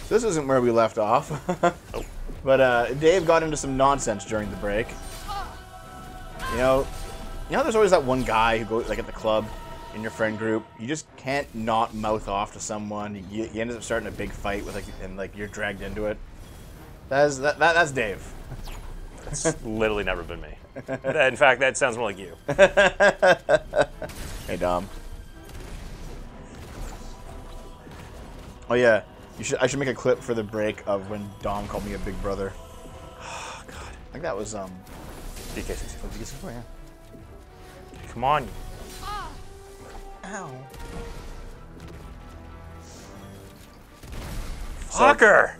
This isn't where we left off. Oh. But Dave got into some nonsense during the break. You know there's always that one guy who goes, like, at the club in your friend group. You just can't not mouth off to someone. You end up starting a big fight with, and you're dragged into it. That's Dave. It's literally never been me. In fact, that sounds more like you. Hey, Dom. Oh yeah, I should make a clip for the break of when Dom called me a big brother. Oh God. I think that was DK64. yeah. Come on. Ow. Fucker!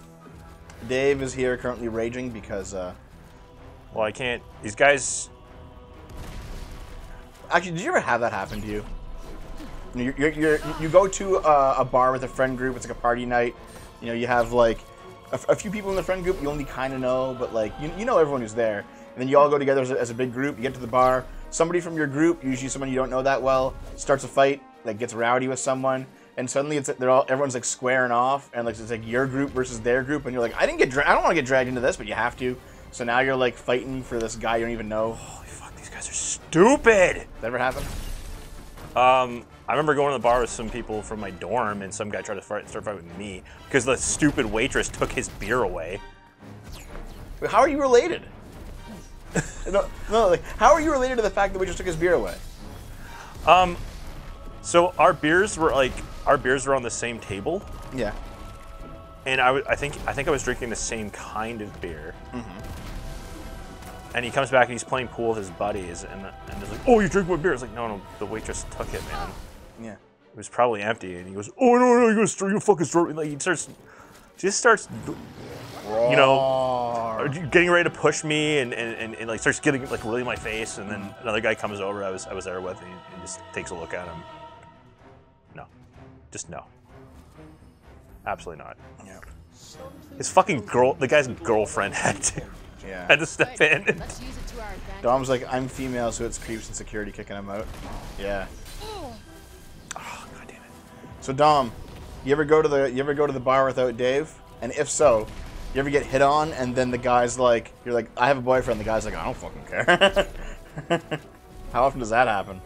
Dave is here currently raging because Well, I can't. These guys. Actually, did you ever have that happen to you? You go to a bar with a friend group. It's like a party night. You know, you have like a few people in the friend group you only kind of know, but like you know everyone who's there. And then you all go together as a big group. You get to the bar. Somebody from your group, usually someone you don't know that well, starts a fight, like gets rowdy with someone, and suddenly everyone's like squaring off, and like it's like your group versus their group, and you're like, I don't want to get dragged into this, but you have to. So now you're like fighting for this guy you don't even know. Holy fuck! These guys are stupid. That ever happen? I remember going to the bar with some people from my dorm, and some guy tried to start a fight with me because the stupid waitress took his beer away. How are you related? No, like, how are you related to the fact that we just took his beer away? So our beers were on the same table, Yeah. and I think I was drinking the same kind of beer. And he comes back and he's playing pool with his buddies, and he's like, "Oh, you drink my beer?" It's like, no, the waitress took it, man. Yeah. It was probably empty, and he goes, "Oh no, you fucking throw it!" Like he just starts, you know, getting ready to push me, and like starts getting like really in my face, and then another guy comes over I was there with, and just takes a look at him. No, just no, absolutely not. Yeah. His fucking the guy's girlfriend had to step in. Let's use it to our advantage. Dom's like, I'm female, so it's creeps and security kicking him out. Yeah. Oh God damn it! So Dom, you ever go to the bar without Dave? And if so, you ever get hit on and then the guy's like, you're like, I have a boyfriend. The guy's like, I don't fucking care. How often does that happen?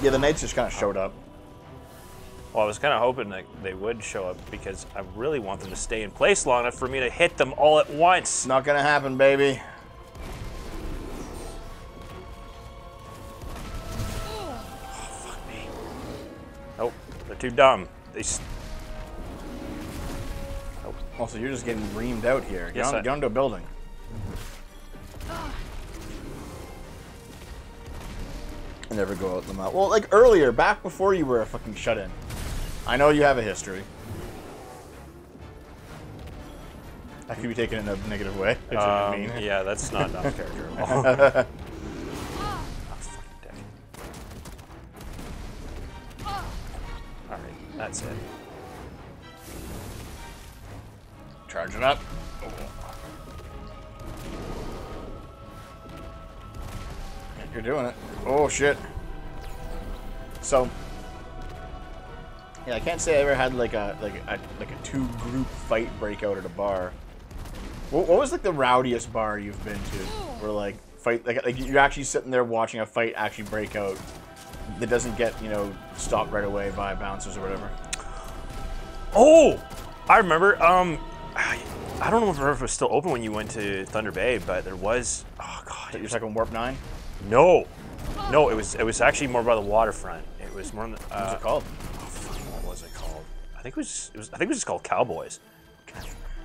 Yeah, the Knights just kind of showed up. Well, I was kind of hoping that they would show up because I really want them to stay in place long enough for me to hit them all at once. It's not gonna happen, baby. Oh, fuck me. Nope, they're too dumb. Nope. Also, you're just getting reamed out here. Yes, Get onto a building. I never go out in the mouth. Well, like earlier, back before you were a fucking shut-in. I know you have a history. That could be taken in a negative way. Which I mean. Yeah, that's not Dom's character at all. Oh, fucking dick. Alright, that's it. Charging up. You're doing it. Oh shit. So, yeah, I can't say I ever had like a two group fight breakout at a bar. What was like the rowdiest bar you've been to, where like you're actually sitting there watching a fight actually break out that doesn't get stopped right away by bouncers or whatever? Oh, I remember. I don't know if it was still open when you went to Thunder Bay, but there was. Oh god, You're talking Warp 9? No, it was actually more by the waterfront. It was more. What What's it called? Oh, fuck, what was it called? I think it was just called Cowboys.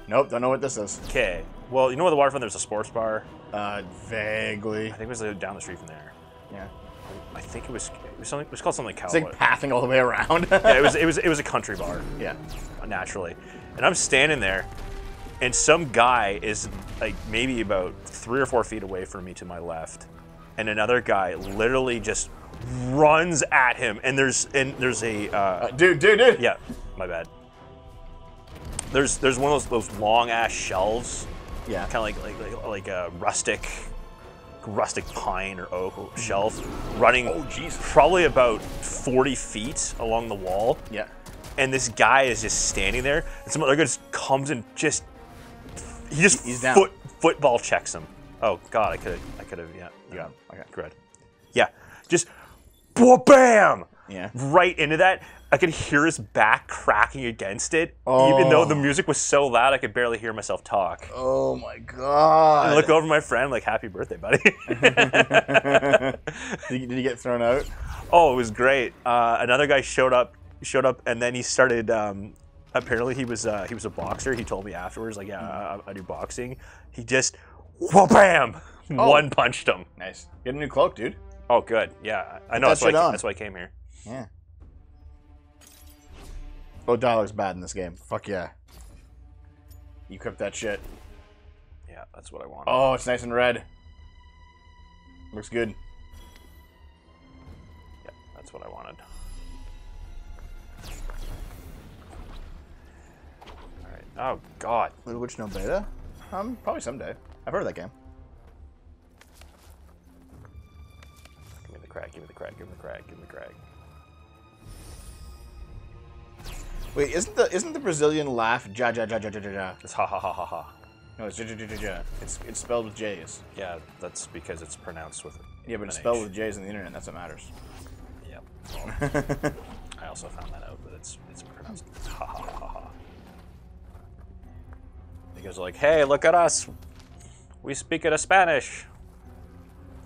Nope, don't know what this is. Okay. Well, you know where the waterfront there's a sports bar. Vaguely. I think it was down the street from there. Yeah. I think it was something. It was called something like It's Cowboy. like pathing all the way around. Yeah, it was a country bar. Yeah. Naturally, and I'm standing there, and some guy is like maybe about 3 or 4 feet away from me to my left, and another guy literally just runs at him, and there's a dude. yeah, my bad. There's one of those long ass shelves. Yeah. Kind of like a rustic rustic pine or oak or shelf, running Oh, jeez. probably about 40 feet along the wall. Yeah. And this guy is just standing there, and some other guy just comes and just He's down. football checks him. Oh God, I could have, yeah, Okay. good. Yeah, just bam, Yeah. right into that. I could hear his back cracking against it, Oh. even though the music was so loud I could barely hear myself talk. Oh my God. I look over at my friend like, "Happy birthday, buddy!" Did you get thrown out? Oh, it was great. Another guy showed up, and then he started. Apparently, he was a boxer. He told me afterwards, like, "Yeah, I do boxing." He just, bam, one punched him. Nice. Get a new cloak, dude. Oh, good. Yeah, I know. that shit on. That's why I came here. Yeah. Oh, dialogue's bad in this game. Fuck yeah. Equip that shit. Yeah, that's what I want. Oh, it's nice and red. Looks good. Yeah, that's what I wanted. All right. Oh God. Little Witch No Beta? Probably someday. I've heard of that game. Give me the crack. Give me the crack. Give me the crack. Give me the crack. Wait, isn't the Brazilian laugh ja ja ja ja ja ja ja? It's ha ha ha ha ha. No, it's ja ja ja ja ja. It's spelled with J's. Yeah, that's because it's pronounced with. Yeah, but it's an spelled H. with J's on the internet. That's what matters. Yep. Well, I also found that out, but it's pronounced ha ha ha ha. You guys are like, "Hey, look at us. We speak it a Spanish."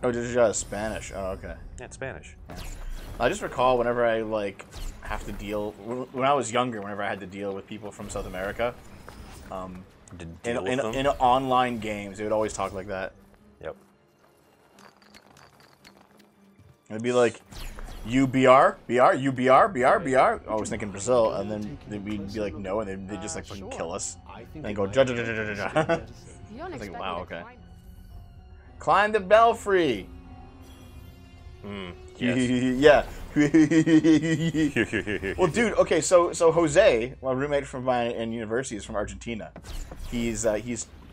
Oh, ja ja ja is Spanish. Oh, okay. Yeah, it's Spanish. I just recall whenever I have to deal when I was younger. Whenever I had to deal with people from South America, in online games, they would always talk like that. Yep. It'd be like, "You BR, BR, you BR, BR, BR." I was thinking Brazil, and then we'd be like, "No," and they'd just like fucking kill us. And they go, "Ja ja ja ja ja ja." I was like, "Wow, okay." Climb the belfry. Yes. Yeah. Well, dude. Okay, so Jose, my roommate from mine in university, is from Argentina. He's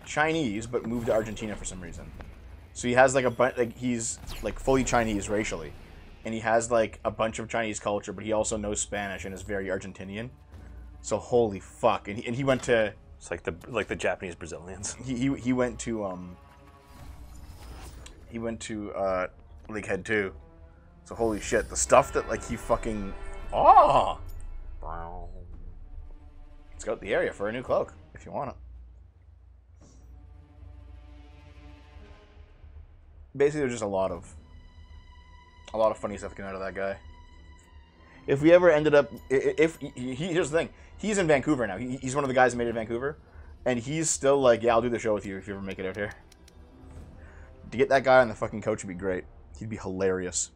Chinese, but moved to Argentina for some reason. So he has like he's like fully Chinese racially, and he has like a bunch of Chinese culture, but he also knows Spanish and is very Argentinian. So holy fuck! And he went to. It's like the Japanese Brazilians. He went to Lakehead too. So holy shit, the stuff that like he fucking scout the area for a new cloak if you want it. Basically, there's just a lot of funny stuff coming out of that guy. If we ever ended up, here's the thing, he's in Vancouver now. He's one of the guys that made it in Vancouver, and he's still like, "Yeah, I'll do the show with you if you ever make it out here." To get that guy on the fucking coach would be great. He'd be hilarious.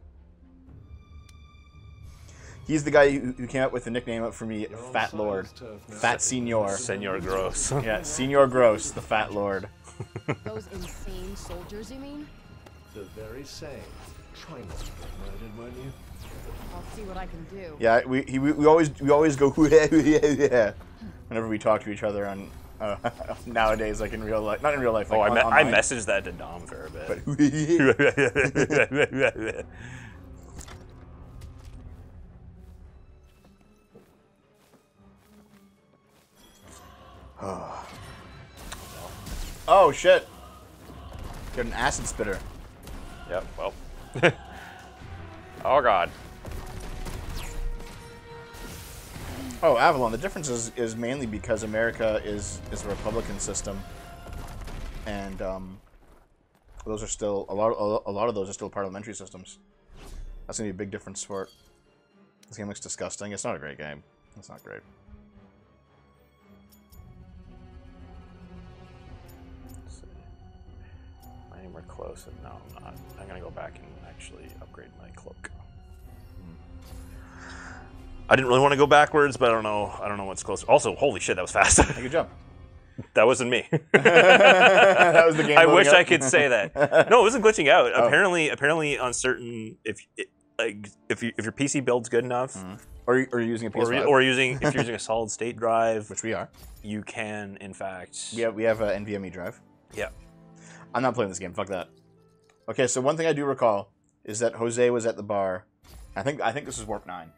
He's the guy who came up with the nickname for me, Fat Lord. Fat Senor. Senor Gross. Yeah, Senor Gross, the Fat Lord. Those insane soldiers, you mean? The very same. Try not to get murdered, won't you? I'll see what I can do. Yeah, we always go yeah whenever we talk to each other on nowadays, like in real life, not in real life. Like I messaged that to Dom for a bit. Oh shit! Got an acid spitter. Yep. Well. Oh God. Oh, Avalon. The difference is mainly because America is a Republican system, and those are still a lot of those are still parliamentary systems. That's gonna be a big difference for it. This game looks disgusting. It's not a great game. It's not great. We're close, and no, I'm not. I'm gonna go back and actually upgrade my cloak. I didn't really want to go backwards, but I don't know what's closer. Also, holy shit, that was fast. Good job. That wasn't me. That was the game. I wish I could say that. No, it wasn't glitching out. Oh. Apparently, on certain if your PC build's good enough, or you're using a PS5, or if you're using a solid state drive, which we are, you can in fact. we have an NVMe drive. Yeah. I'm not playing this game. Fuck that. Okay, so one thing I do recall is that Jose was at the bar. I think this was Warp 9.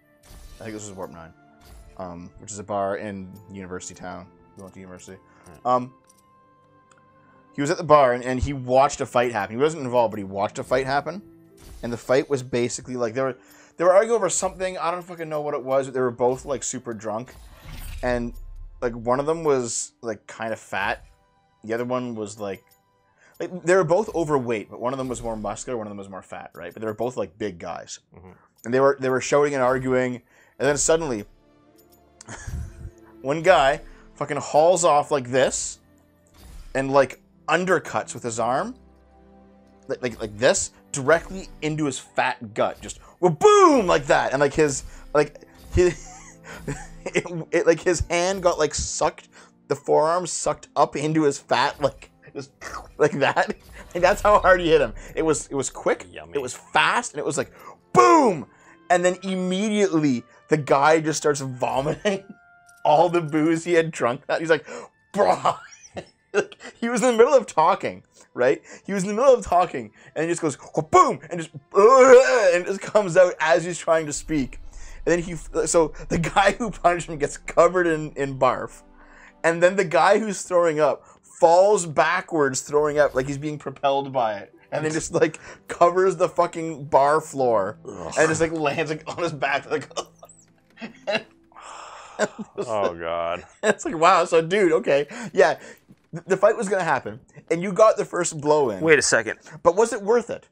I think this was Warp 9, which is a bar in University Town. We went to university. He was at the bar and he watched a fight happen. He wasn't involved, but he watched a fight happen. And the fight was basically like they were arguing over something. I don't fucking know what it was. But they were both like super drunk, and like one of them was like kind of fat. The other one was like they were both overweight, but one of them was more muscular, one of them was more fat, right? But they were both like big guys, and they were shouting and arguing, and then suddenly, one guy fucking hauls off like this, and like undercuts with his arm, like this, directly into his fat gut, just boom like that, and like his hand got like sucked, the forearm sucked up into his fat just like that. And that's how hard he hit him. It was quick. Yummy. It was fast, and it was like boom, and then immediately the guy just starts vomiting all the booze he had drunk. That he's like, bro. He was in the middle of talking, right? He was in the middle of talking, and he just goes boom, and just comes out as he's trying to speak. And then so the guy who punched him gets covered in barf, and then the guy who's throwing up falls backwards, throwing up like he's being propelled by it, and then just like covers the fucking bar floor, and just like lands like on his back, like. Oh god. It's like, wow. So dude, okay, yeah. The fight was going to happen, and you got the first blow in. Wait a second. But was it worth it?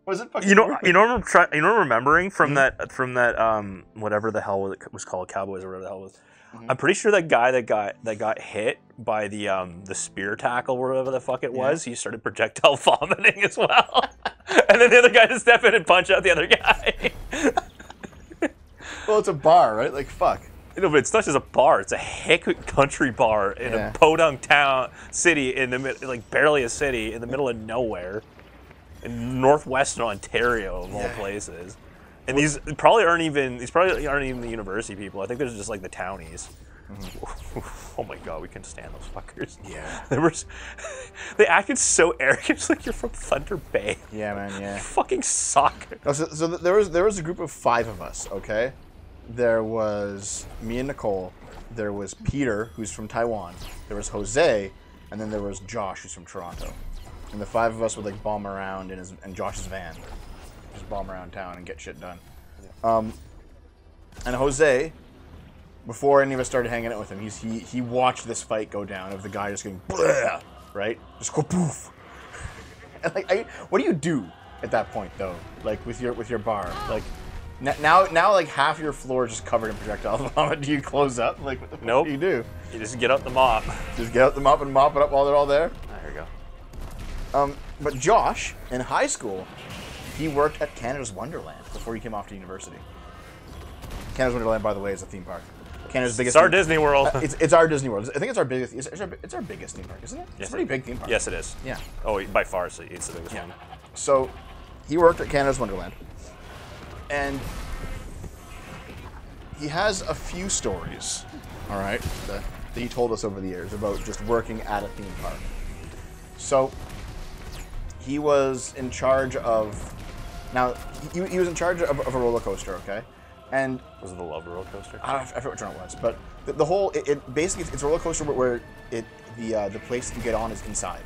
Was it fucking worth it? You know what I'm remembering from that whatever the hell it was called, Cowboys or whatever the hell it was. I'm pretty sure that guy that got hit by the spear tackle or whatever the fuck it was, he started projectile vomiting as well. And then the other guy to step in and punch out the other guy. Well, it's a bar, right? Like, fuck. No, but it's not just a bar. It's a hick country bar in a podunk town city in the like barely a city in the middle of nowhere, in northwestern Ontario of all places. And these probably aren't even the university people. I think they're just like the townies. Oh my god, we couldn't stand those fuckers. Yeah, they acted so arrogant. It's like you're from Thunder Bay. Yeah, man. Yeah. You fucking suck. No, so there was a group of 5 of us. Okay. There was me and Nicole, there was Peter, who's from Taiwan, there was Jose, and then there was Josh, who's from Toronto. And the 5 of us would like bomb around in Josh's van. Just bomb around town and get shit done. And Jose, before any of us started hanging out with him, he watched this fight go down of the guy just going, bleh, right? Just go poof. And like, what do you do at that point though? Like with your bar? Like, Now, like half your floor is just covered in projectile vomit. Do you close up? Like, what the fuck do you do? You just get out the mop. Just get out the mop and mop it up while they're all there. There you go. But Josh, in high school, he worked at Canada's Wonderland before he came off to university. Canada's Wonderland, by the way, is a theme park. Canada's biggest. It's our Disney World. It's our Disney World. I think it's our biggest. It's our biggest theme park, isn't it? It's a pretty big theme park. Yes, it is. Yeah. Oh, by far, so it's the biggest one. So, he worked at Canada's Wonderland. And he has a few stories, all right, that he told us over the years about just working at a theme park. So he was in charge of, he was in charge of a roller coaster, okay? And was it the Love roller coaster? I forget which one it was, but the whole, it basically, it's a roller coaster where the place that you get on is inside.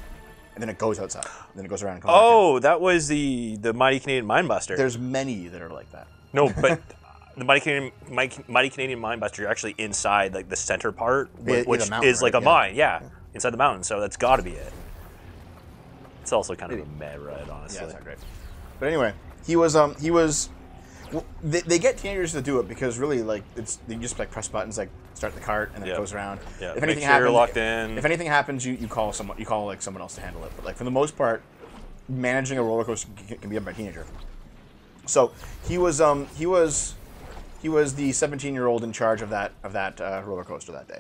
And then it goes outside. And then it goes around and comes back in. That was the Mighty Canadian Mindbuster. There's many that are like that. No, but the Mighty Canadian Mindbuster, you're actually inside like the center part, which mountain, is like a mine. Yeah, inside the mountain. So that's got to be it. It's also kind of a mad ride, honestly. Yeah, it's not great. But anyway, he was. Well, they get teenagers to do it because really, like, you just like press buttons, like start the cart, and then it goes around. Yeah. If anything happens, you're locked in. If anything happens, you call someone. You call like someone else to handle it. But like for the most part, managing a roller coaster can be done by a teenager. So he was the 17-year-old in charge of that roller coaster that day,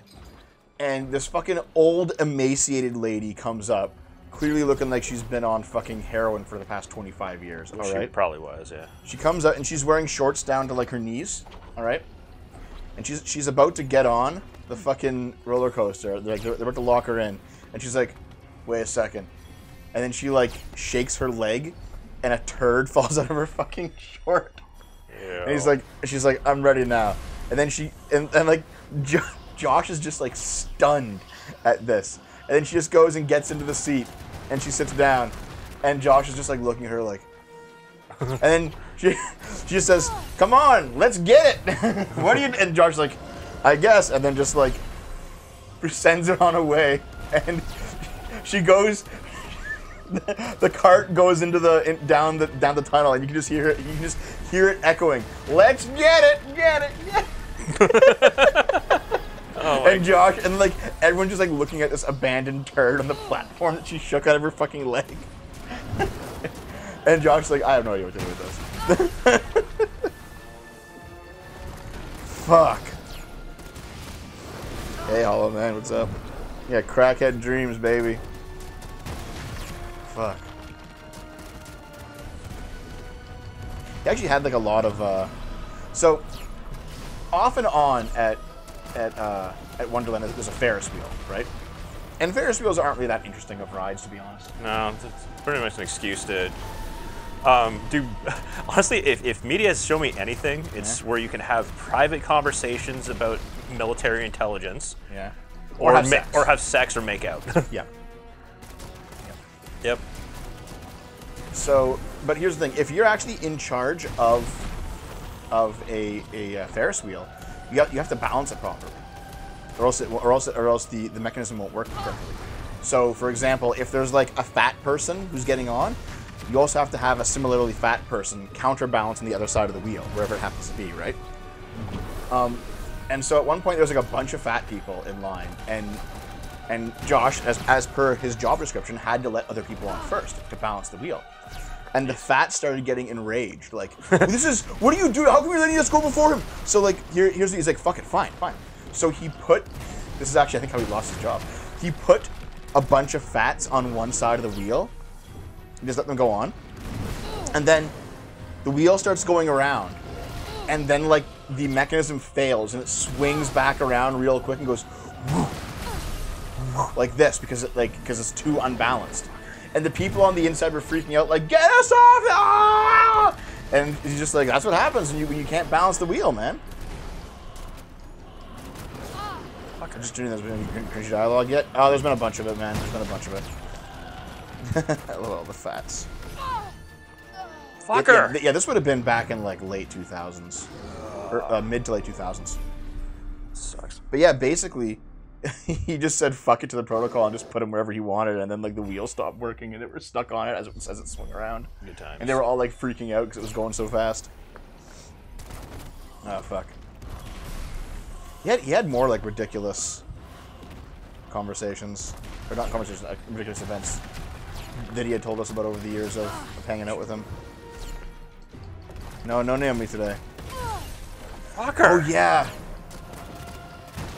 and this fucking old emaciated lady comes up, clearly looking like she's been on fucking heroin for the past 25 years. All right, she probably was, yeah. She comes up and she's wearing shorts down to like her knees. All right, and she's about to get on the fucking roller coaster. They're about to lock her in, and she's like, "Wait a second, and then she like shakes her leg, and a turd falls out of her fucking short. Ew. And she's like, I'm ready now. And then Josh is just like stunned at this. And then she just goes and gets into the seat, and she sits down, and Josh is just like looking at her like, and then she just says, "Come on, let's get it." What do you? And Josh's like, "I guess," and then just like sends her on her way, and she goes. The cart goes into down the tunnel, and you can just hear it. You can just hear it echoing. Let's get it, get it, get it. Oh and Josh and like everyone's just like looking at this abandoned turd on the platform that she shook out of her fucking leg. And Josh's like, I have no idea what to do with this. Fuck. Hey, Hollow Man, what's up? Yeah, crackhead dreams, baby. Fuck. He actually had like a lot of so off and on at Wonderland there's a Ferris wheel, right? And Ferris wheels aren't really that interesting of rides, to be honest. No, it's pretty much an excuse to dude, honestly, if media has shown me anything, it's where you can have private conversations about military intelligence. Yeah. Or have sex or make out. Yeah. Yep. So, but here's the thing: if you're actually in charge of a Ferris wheel, you have to balance it properly, or else the mechanism won't work correctly. So, for example, if there's like a fat person who's getting on, you also have to have a similarly fat person counterbalance on the other side of the wheel, wherever it happens to be, right? And so at one point there was like a bunch of fat people in line, and Josh, as per his job description, had to let other people on first to balance the wheel. And the fat started getting enraged, like, what are you doing? How come you're letting us go before him? So like, he's like, fuck it, fine. So he put, this is actually I think how he lost his job. He put a bunch of fats on one side of the wheel, and just let them go on. And then the wheel starts going around, and then like the mechanism fails and it swings back around real quick and goes like this because it's too unbalanced. And the people on the inside were freaking out like, get us off! Ah! And he's just like, that's what happens when you can't balance the wheel, man. Fuck, I'm just doing this cringy dialogue yet. Oh, there's been a bunch of it, man. There's been a bunch of it. I love all the fats. Fucker! Yeah, this would have been back in like late 2000s. Or mid to late 2000s. Sucks. But yeah, basically, he just said fuck it to the protocol and just put him wherever he wanted, and then like the wheel stopped working and they were stuck on it as it swung around. Good times. And they were all like freaking out because it was going so fast. Oh fuck. He had more like ridiculous conversations, or not conversations, ridiculous events that he had told us about over the years of hanging out with him. No Naomi today. Fucker. Oh yeah.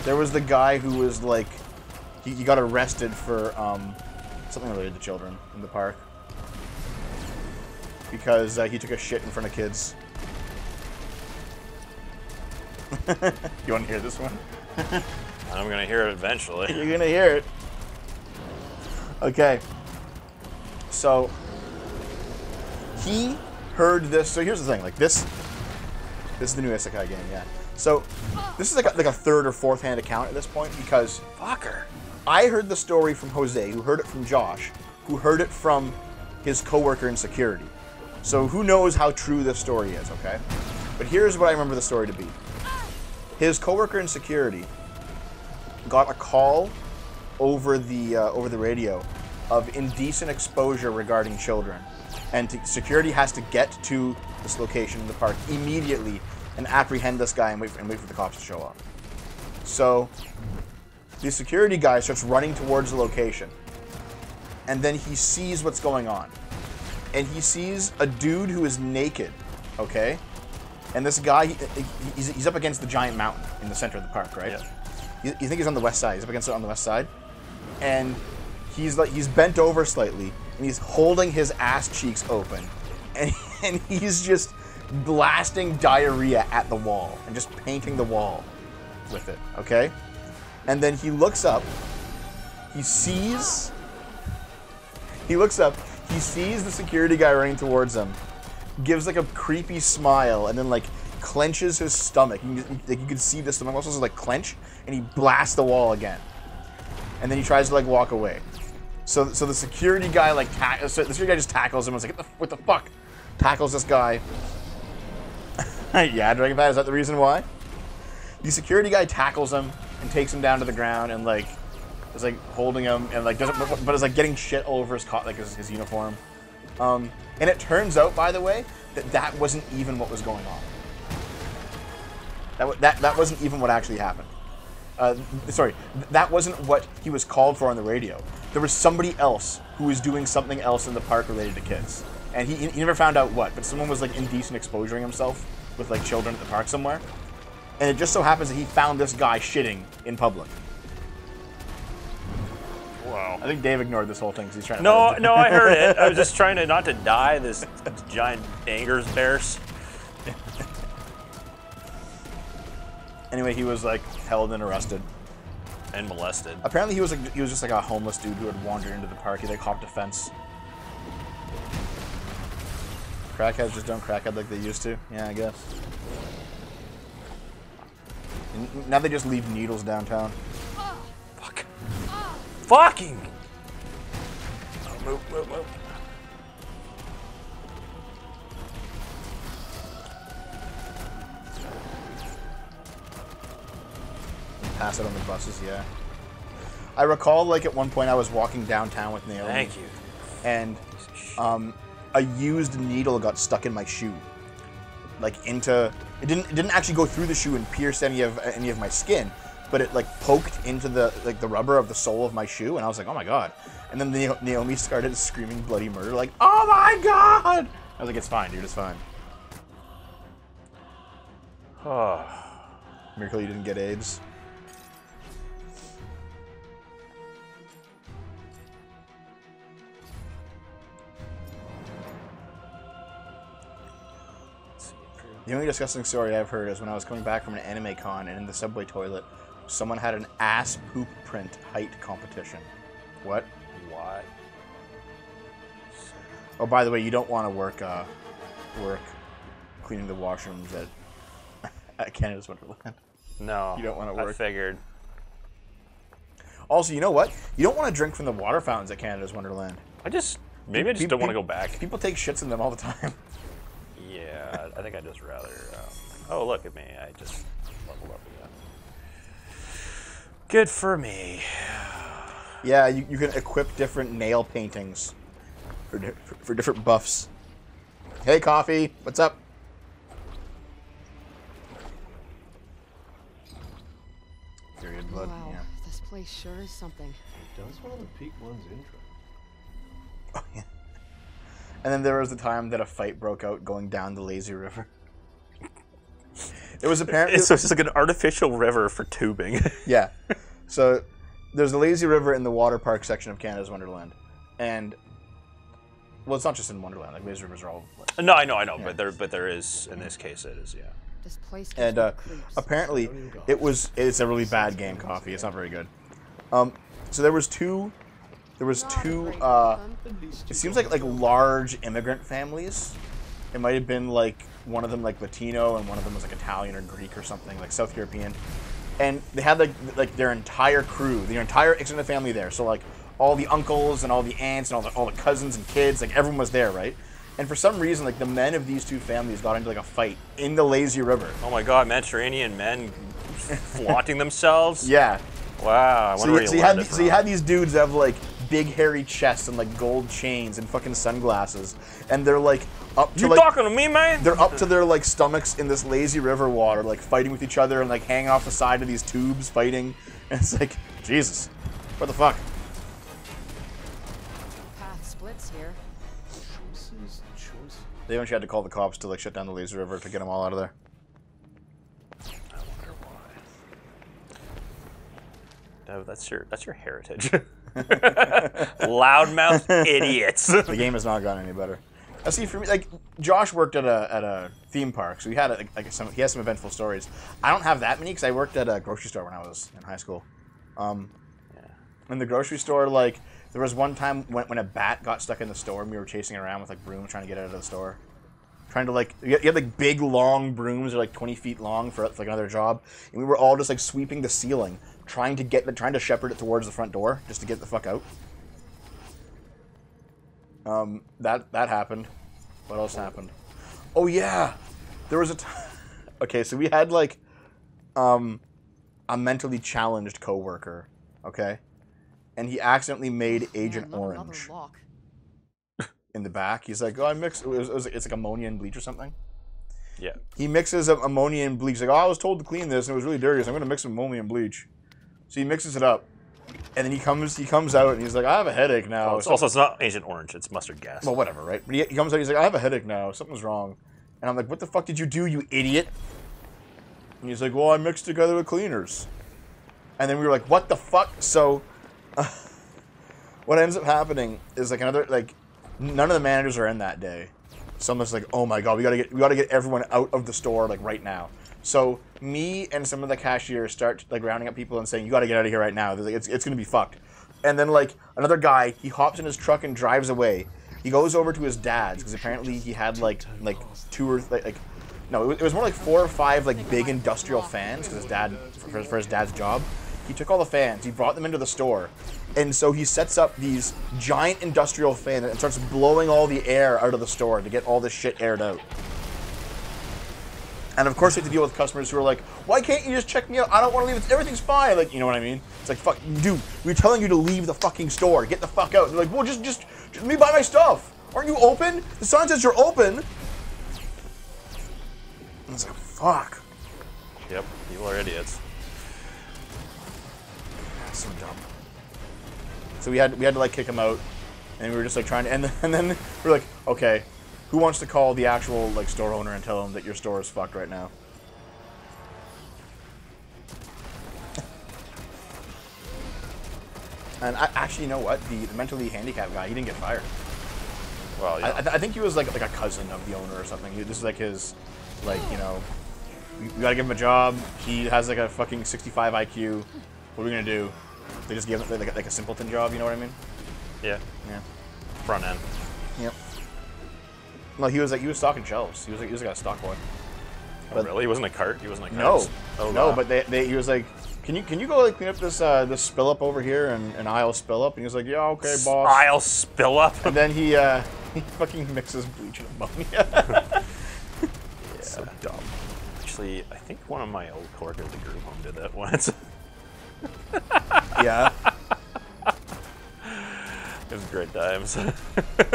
There was the guy who was like, he got arrested for something related to children in the park because he took a shit in front of kids. You want to hear this one? I'm gonna hear it eventually. You're gonna hear it. Okay. So he heard this. So here's the thing. Like this is the new Isekai game. Yeah. So this is like a third or fourth hand account at this point because Fucker. I heard the story from Jose, who heard it from Josh, who heard it from his coworker in security. So who knows how true this story is, okay? But here's what I remember the story to be. His coworker in security got a call over the radio of indecent exposure regarding children, and security has to get to this location in the park immediately and apprehend this guy and wait for the cops to show up. So the security guy starts running towards the location, and then he sees what's going on, and he sees a dude who is naked, okay? And this guy, he's up against the giant mountain in the center of the park, right? Yeah. You think he's on the west side? He's up against it on the west side, and he's bent over slightly, and he's holding his ass cheeks open, and he's just blasting diarrhea at the wall and just painting the wall with it, okay? And then he looks up, he sees He looks up. He sees the security guy running towards him. Gives like a creepy smile and then like clenches his stomach. You can see the stomach muscles like clench, and he blasts the wall again. And then he tries to like walk away. So the security guy like the security guy just tackles him. And it's like what the fuck? Tackles this guy. Yeah, Dragonfat, is that the reason why? The security guy tackles him and takes him down to the ground and like is like holding him and like doesn't, but is like getting shit all over his uniform. And it turns out, by the way, that wasn't even what was going on. That wasn't even what actually happened. Sorry, that wasn't what he was called for on the radio. There was somebody else who was doing something else in the park related to kids, and he never found out what. But someone was like indecent exposuring himself with like children at the park somewhere, and it just so happens that he found this guy shitting in public. Wow. I think Dave ignored this whole thing because he's trying to. No, I heard it. I was just trying to not to die. This giant anger's bears. Anyway, he was like held and arrested and molested. Apparently, he was just like a homeless dude who had wandered into the park. He like hopped a fence. Crackheads just don't crackhead like they used to. Yeah, I guess. And now they just leave needles downtown. Fuck. Fucking. Move. Pass it on the buses, yeah. I recall, like, at one point I was walking downtown with Naomi. Thank you. And a used needle got stuck in my shoe. Like, into... It didn't actually go through the shoe and pierce any of my skin, but it, like, poked into the rubber of the sole of my shoe, and I was like, oh my god. And then Naomi started screaming bloody murder, like, oh my god! I was like, it's fine, dude, it's fine. Oh. Miracle you didn't get AIDS. The only disgusting story I've heard is when I was coming back from an anime con and in the subway toilet, someone had an ass poop print height competition. What? What? Oh, by the way, you don't want to work cleaning the washrooms at Canada's Wonderland. No. You don't want to work. I figured. Also, you know what? You don't want to drink from the water fountains at Canada's Wonderland. Maybe I just don't want to go back. People take shits in them all the time. Yeah, I think I'd just rather... oh, look at me. I just leveled up again. Good for me. Yeah, you can equip different nail paintings for different buffs. Hey, Coffee. What's up? Period blood. Wow, Yeah. this place sure is something. It does want to pique one's interest. Oh, yeah. And then there was the time that a fight broke out going down the lazy river. It was apparently... So it's just like an artificial river for tubing. Yeah. So there's the lazy river in the water park section of Canada's Wonderland. And... Well, it's not just in Wonderland. Like, lazy rivers are all... No, I know. Yeah. But there is, in this case, it is, yeah. This place gives And me creeps. apparently, it's a really bad game, Coffee. It's not very good. So there was two... it seems like large immigrant families. It might have been like one of them like Latino and one of them was like Italian or Greek or something, like South European. And they had like their entire crew, their entire extended family there. So like all the uncles and all the aunts and all the cousins and kids, like everyone was there, right? And for some reason, like the men of these two families got into like a fight in the lazy river. Oh my god, Mediterranean men flaunting themselves? Yeah. Wow, I wonder where you learned it from. So you had these dudes that have like big hairy chests and like gold chains and fucking sunglasses, and they're like up to You like talking to me, man? they're up to their like stomachs in this lazy river water, like fighting with each other and like hanging off the side of these tubes fighting. And it's like, Jesus, what the fuck? Path splits here. Choices. They eventually had to call the cops to like shut down the lazy river to get them all out of there. I wonder why. No, that's your heritage. Loudmouth idiots. The game has not gotten any better. See, for me, like Josh worked at a theme park, so he had he has some eventful stories. I don't have that many because I worked at a grocery store when I was in high school. In the grocery store, like There was one time when a bat got stuck in the store and we were chasing it around with like brooms trying to get it out of the store. Trying to like, you had like big long brooms that are like 20 feet long for like another job. And we were all just like sweeping the ceiling, trying to shepherd it towards the front door just to get the fuck out. That happened. What else happened? Oh yeah, there was a time. Okay, so we had like, a mentally challenged coworker. Okay, and he accidentally made Agent Orange in the back. He's like, oh, I mixed. It's like ammonia and bleach or something. Yeah. He mixes up ammonia and bleach. He's like, oh, I was told to clean this and it was really dirty, so I'm gonna mix some ammonia and bleach. So he mixes it up, and then he comes out and he's like, I have a headache now. It's not Agent Orange. It's mustard gas. Well, whatever, right? But he comes out. He's like, I have a headache now. Something's wrong. And I'm like, what the fuck did you do, you idiot? And he's like, well, I mixed together with cleaners. And then we were like, what the fuck? So, what ends up happening is like none of the managers are in that day. Someone's like, oh my god, we gotta get everyone out of the store like right now. So me and some of the cashiers start like rounding up people and saying, you gotta get out of here right now. They're like, it's gonna be fucked. And then like another guy, he hops in his truck and drives away. He goes over to his dad's because apparently he had like two or no, it was more like 4 or 5 like big industrial fans because his dad for his dad's job. He took all the fans, he brought them into the store, and so he sets up these giant industrial fans and starts blowing all the air out of the store to get all this shit aired out. And of course we have to deal with customers who are like, why can't you just check me out? I don't want to leave, everything's fine. Like, you know what I mean? It's like, fuck, dude, we're telling you to leave the fucking store, get the fuck out. They're like, well, just let me buy my stuff. Aren't you open? The sign says you're open. And it's like, fuck. Yep, people are idiots. That's so dumb. So we had to like kick him out, and we were just like trying to, and then we're like, okay, who wants to call the actual like store owner and tell him that your store is fucked right now? And actually, you know what? The mentally handicapped guy, he didn't get fired. Well, yeah. I think he was like a cousin of the owner or something. This is like his, like, you know, we gotta give him a job. He has like a fucking 65 IQ. What are we gonna do? They just gave him like a simpleton job. You know what I mean? Yeah. Yeah. Front end. Yep. No, he was stocking shelves. He was like a stock boy. Oh, really? He wasn't a cart. He wasn't like No. Oh, no, but he was like, can you go like clean up this this spill up over here and aisle spill up? And he was like, yeah, okay, boss. Aisle spill up. And then he fucking mixes bleach and ammonia. Yeah. So dumb. Actually, I think one of my old coworkers at the group home did that once. Yeah. It was great times.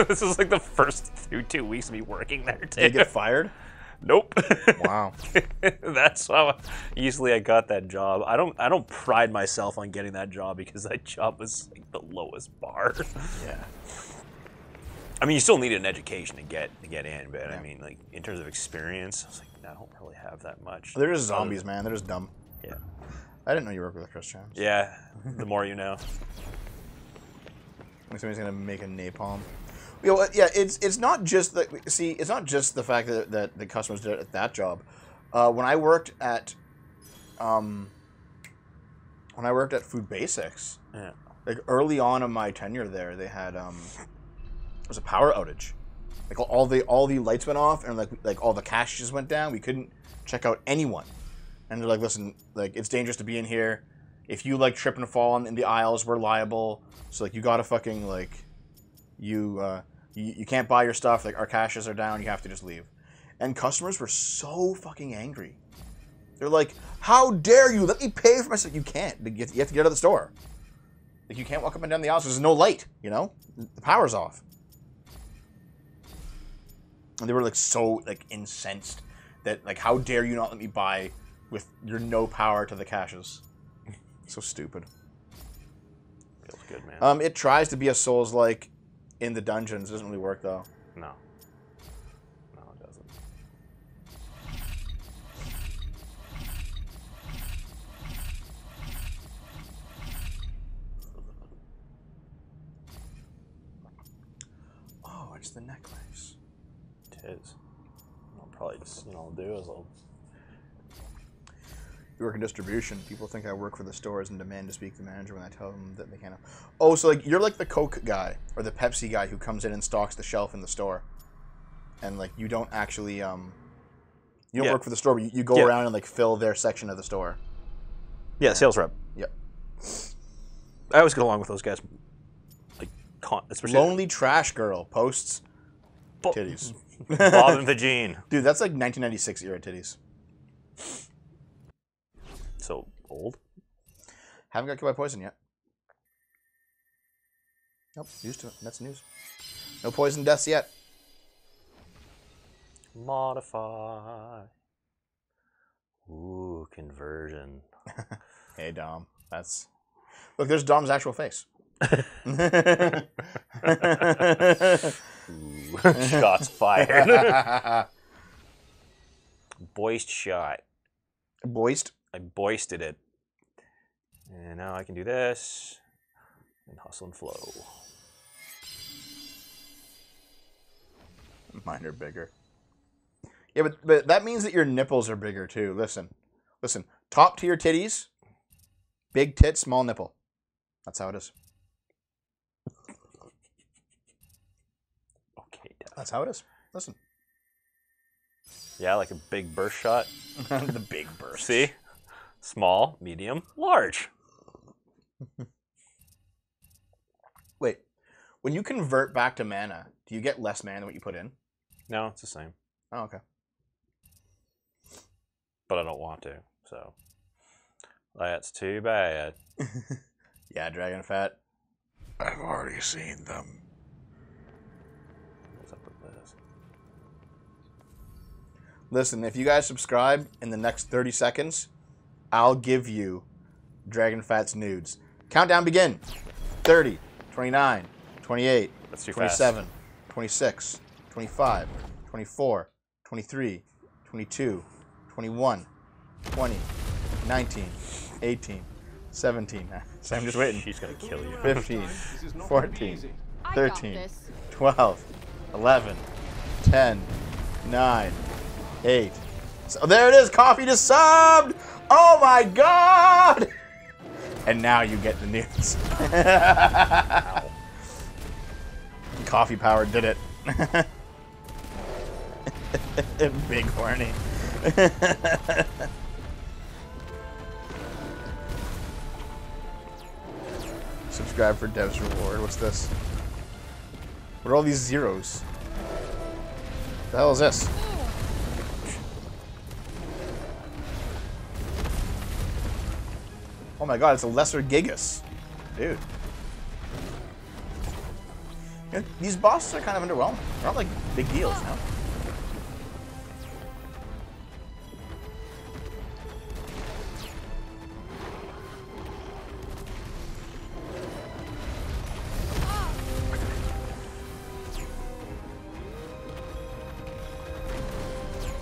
This is like the first 2 weeks of me working there too. Did he get fired? Nope. Wow. That's how easily I got that job. I don't pride myself on getting that job because that job was like the lowest bar. Yeah. I mean, you still needed an education to get in, but Yeah. I mean, like in terms of experience, I was like, I don't really have that much. They're just zombies, man. They're just dumb. Yeah. I didn't know you worked with Chris Jones. Yeah. The more you know. Like somebody's gonna make a napalm. You know, yeah, it's not just the it's not just the fact that the customers did it at that job. When I worked at Food Basics, Yeah. like early on in my tenure there, they had it was a power outage. Like all the lights went off and like all the cash just went down. We couldn't check out anyone. And they're like, listen, like it's dangerous to be in here. If you like trip and fall in the aisles, we're liable. So like you gotta fucking like you can't buy your stuff. Like our caches are down. You have to just leave. And customers were so fucking angry. They're like, how dare you? Let me pay for my stuff. You can't. You have to get out of the store. Like you can't walk up and down the aisles. There's no light. You know, the power's off. And they were like so like incensed that like how dare you not let me buy with your no power to the caches. So stupid. Feels good, man. It tries to be a Souls-like in the dungeons. It doesn't really work though. No. No, it doesn't. Oh, it's the necklace. It is. I'll probably just, I'll do is I'll... We work in distribution. People think I work for the stores and demand to speak to the manager when I tell them that they can't. Oh, so like you're like the Coke guy or the Pepsi guy who comes in and stocks the shelf in the store, and like you don't actually you don't work for the store, but you go around and like fill their section of the store. Yeah, sales rep. Yep. I always get along with those guys. Like, especially Lonely trash girl posts titties. Bob and Vagine. Dude, that's like 1996 era titties. So old. Haven't got killed by poison yet. Nope, used to it. That's news. No poison deaths yet. Modify. Ooh, conversion. Hey, Dom. That's... Look, there's Dom's actual face. Ooh, shots fired. Boist shot. Boist? I boisted it. And now I can do this. And hustle and flow. Mine are bigger. Yeah, but that means that your nipples are bigger, too. Listen. Top tier titties, big tit, small nipple. That's how it is. Okay, Dad. That's how it is. Listen. Yeah, like a big burst shot. The big burst. See? Small, medium, large. Wait. When you convert back to mana, do you get less mana than what you put in? No, it's the same. Oh, okay. But I don't want to, so that's too bad. Yeah, Dragon Fat. I've already seen them. What's up with this? Listen, if you guys subscribe in the next 30 seconds, I'll give you Dragon Fat's nudes. Countdown begin. 30, 29, 28, That's too 27, fast. 26, 25, 24, 23, 22, 21, 20, 19, 18, 17. So I'm just waiting. She's gonna kill you. 15, 14, I got 13, this. 12, 11, 10, 9, 8. So there it is. Coffee just subbed. Oh my god! And now you get the news. Coffee power did it. Big horny. Subscribe for Dev's reward. What's this? What are all these zeros? The hell is this? Oh my god, it's a lesser Gigas. Dude. You know, these bosses are kind of underwhelming. They're not like big deals, you know?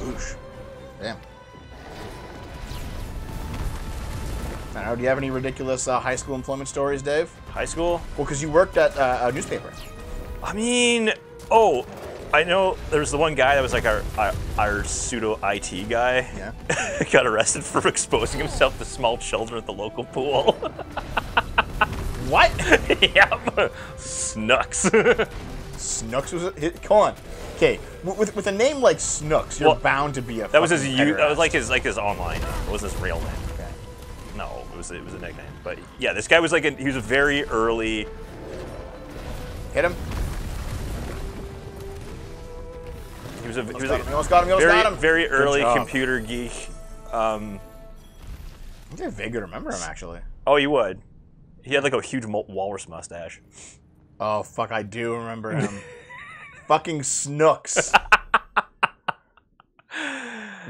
Boosh. Damn. I don't know, do you have any ridiculous high school employment stories, Dave? High school? Well, because you worked at a newspaper. I mean, I know there's the one guy that was like our pseudo IT guy. Yeah. Got arrested for exposing himself to small children at the local pool. What? Yep. Snooks. Snooks was it? Come on. Okay, with a name like Snooks, you're Well, bound to be a. That was his fucking that was pederast. like his online name. It wasn't his real name. Okay. No, it was a nickname. But yeah, this guy was like he was a very early. Hit him. He was a You almost got him. You almost very got him. very early job. computer geek. I think I vaguely remember him actually. Oh, you would. He had like a huge walrus mustache. Oh fuck, I do remember him. Fucking Snooks.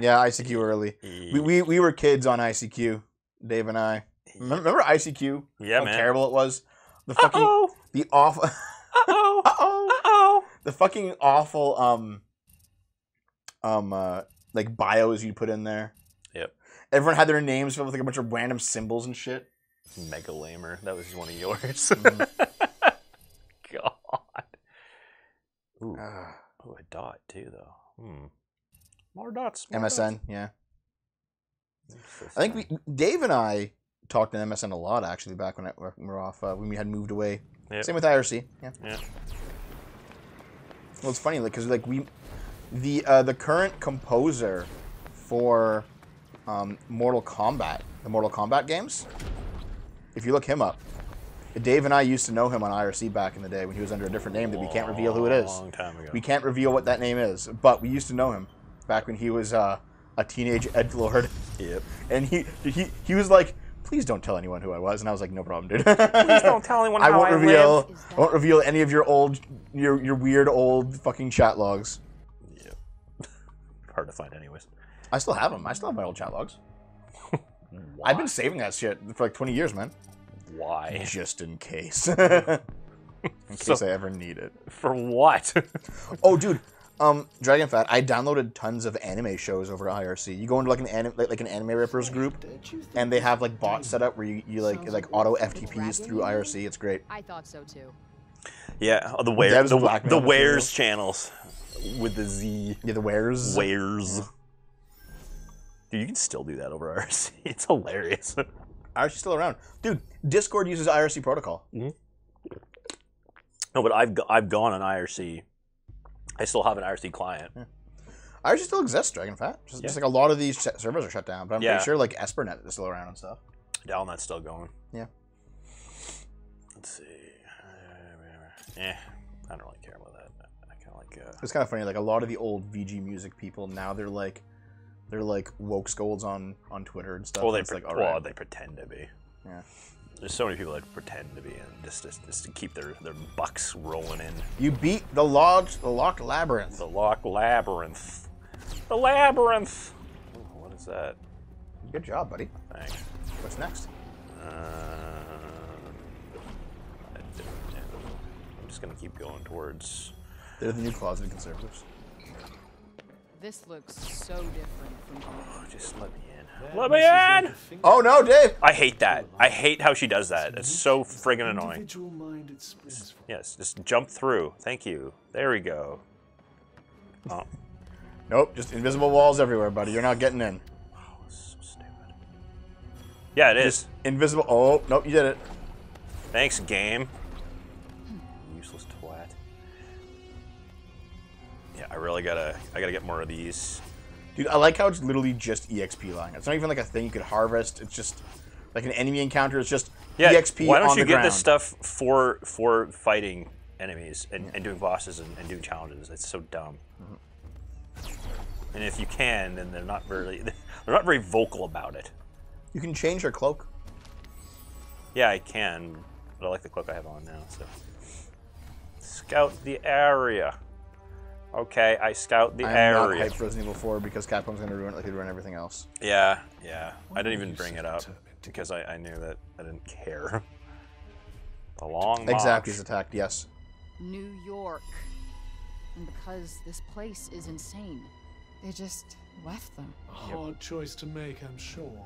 Yeah, ICQ early. We were kids on ICQ, Dave and I. Remember ICQ? Yeah, How man. terrible it was. The fucking the awful. The fucking awful like bios you put in there. Yep. Everyone had their names filled with like a bunch of random symbols and shit. Mega lamer. That was one of yours. God. Ooh. Ooh, a dot too, though. More dots. More MSN, dots. yeah. I think Dave and I talked on MSN a lot actually back when we were off when we had moved away. Yep. Same with IRC. Yeah. Yeah. Well, it's funny because like the current composer for Mortal Kombat, the Mortal Kombat games. If you look him up, Dave and I used to know him on IRC back in the day when he was under a different name that we can't reveal who it is. Long time ago. We can't reveal what that name is, but we used to know him back when he was a teenage edgelord. Yep. And he was like, please don't tell anyone who I was, and I was like, no problem, dude. Please don't tell anyone how I reveal. live. I won't reveal any of your weird old fucking chat logs. Yep. Hard to find, anyways. I still have them. I still have my old chat logs. I've been saving that shit for like 20 years, man. Why? Just in case. In case I ever need it. For what? Oh, dude. Dragon Fat, I downloaded tons of anime shows over at IRC. You go into like an anime rippers group, and they have like bots set up where you like auto FTPs through IRC. It's great. I thought so too. Yeah, the Wares channels with the Z. Yeah, the Wares. Wares. Yeah. Dude, you can still do that over IRC. It's hilarious. IRC's still around, dude. Discord uses IRC protocol. Mm-hmm. No, but I've gone on IRC. I still have an IRC client. Yeah. IRC still exists, Dragon Fat. Just like a lot of these servers are shut down, but I'm pretty sure like Espernet is still around and stuff. Dalnet's still going. Yeah. Let's see. I don't really care about that. I kind of like. It's kind of funny. Like a lot of the old VG music people now they're like woke scolds on Twitter and stuff. Well, they pretend to be. Yeah. There's so many people that pretend to be, and just to keep their bucks rolling in. You beat the locked labyrinth. The locked labyrinth. The labyrinth. Ooh, what is that? Good job, buddy. Thanks. What's next? I'm just gonna keep going towards. They're the new closeted conservatives. This looks so different from home. Just let me in. Let me in! Oh no, Dave! I hate that. I hate how she does that. It's so friggin' annoying. Yes, just jump through. Thank you. There we go. Oh. Nope, just invisible walls everywhere, buddy. You're not getting in. Oh, so stupid. Yeah, it is. Just invisible. Oh, nope, you did it. Thanks, game. Useless twat. Yeah, I gotta get more of these. Dude, I like how it's literally just EXP line. It's not even like a thing you could harvest. It's just like an enemy encounter. It's just EXP. Why don't on you the get ground. this stuff for fighting enemies and doing bosses and doing challenges? It's so dumb. And if you can, then they're not very vocal about it. You can change your cloak. Yeah, I can, but I like the cloak I have on now. So scout the area. Okay, I scout the area. I'm not hyped for Resident Evil 4 because Capcom's going to ruin it like they ruin everything else. Yeah. I didn't even bring it up because I knew that I didn't care. The long march. Exactly, is attacked, yes. New York. And because this place is insane, they just left them. A hard choice to make, I'm sure,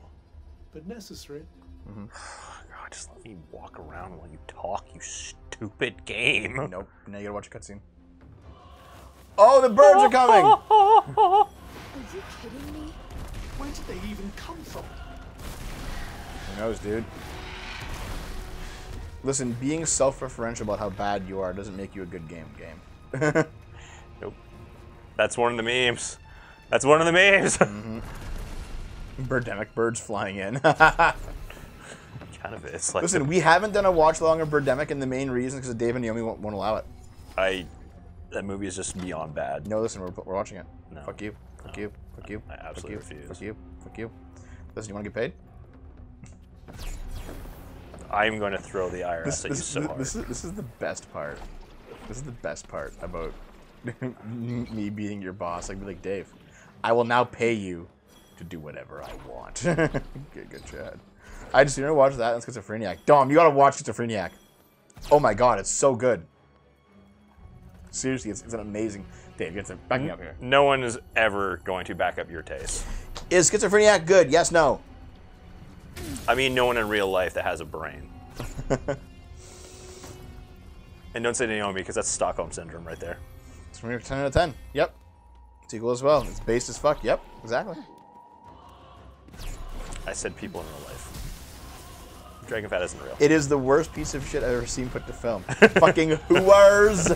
but necessary. God, just let me walk around while you talk, you stupid game. Nope, now you gotta watch a cutscene. Oh, the birds are coming! Are you kidding me? Where did they even come from? Who knows, dude? Listen, being self-referential about how bad you are doesn't make you a good game. Nope. That's one of the memes. That's one of the memes. Birdemic, birds flying in. Kind of is. Like Listen, we haven't done a watch-along of Birdemic, and the main reason is because Dave and Naomi won't allow it. That movie is just beyond bad. No, listen, we're watching it. No. Fuck you. Fuck you. Fuck you. I absolutely refuse. Fuck you. Fuck you. Listen, you want to get paid? I'm going to throw the IRS at you so hard. This is the best part. This is the best part about me being your boss. I'd be like, Dave, I will now pay you to do whatever I want. Good Chad. I just watch that on Schizophreniac. Dom, you gotta watch Schizophreniac. Oh my god, it's so good. Seriously, it's an amazing. Dave, you have to back me up here. No one is ever going to back up your taste. Is Schizophreniac good? Yes, no. I mean, no one in real life that has a brain. And don't say Naomi, because that's Stockholm Syndrome right there. It's from 10 out of 10. Yep. It's equal as well. It's based as fuck. Yep, exactly. I said people in real life. Dragon fat isn't real. It is the worst piece of shit I've ever seen put to film. Fucking whoars.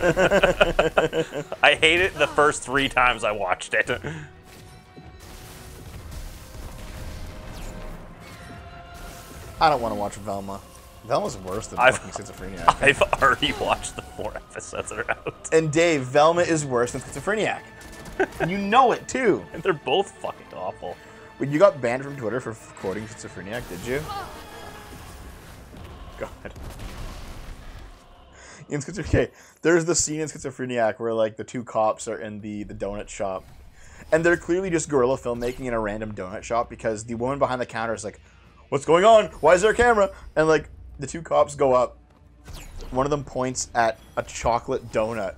I hate it the first 3 times I watched it. I don't want to watch Velma. Velma's worse than fucking Schizophreniac. I've already watched the 4 episodes that are out. And Dave, Velma is worse than Schizophreniac. And you know it too. And they're both fucking awful. When you got banned from Twitter for quoting Schizophreniac, did you? God. Okay, there's the scene in Schizophreniac where like the 2 cops are in the donut shop. And they're clearly just guerrilla filmmaking in a random donut shop because the woman behind the counter is like, "What's going on? Why is there a camera?" And like the 2 cops go up. One of them points at a chocolate donut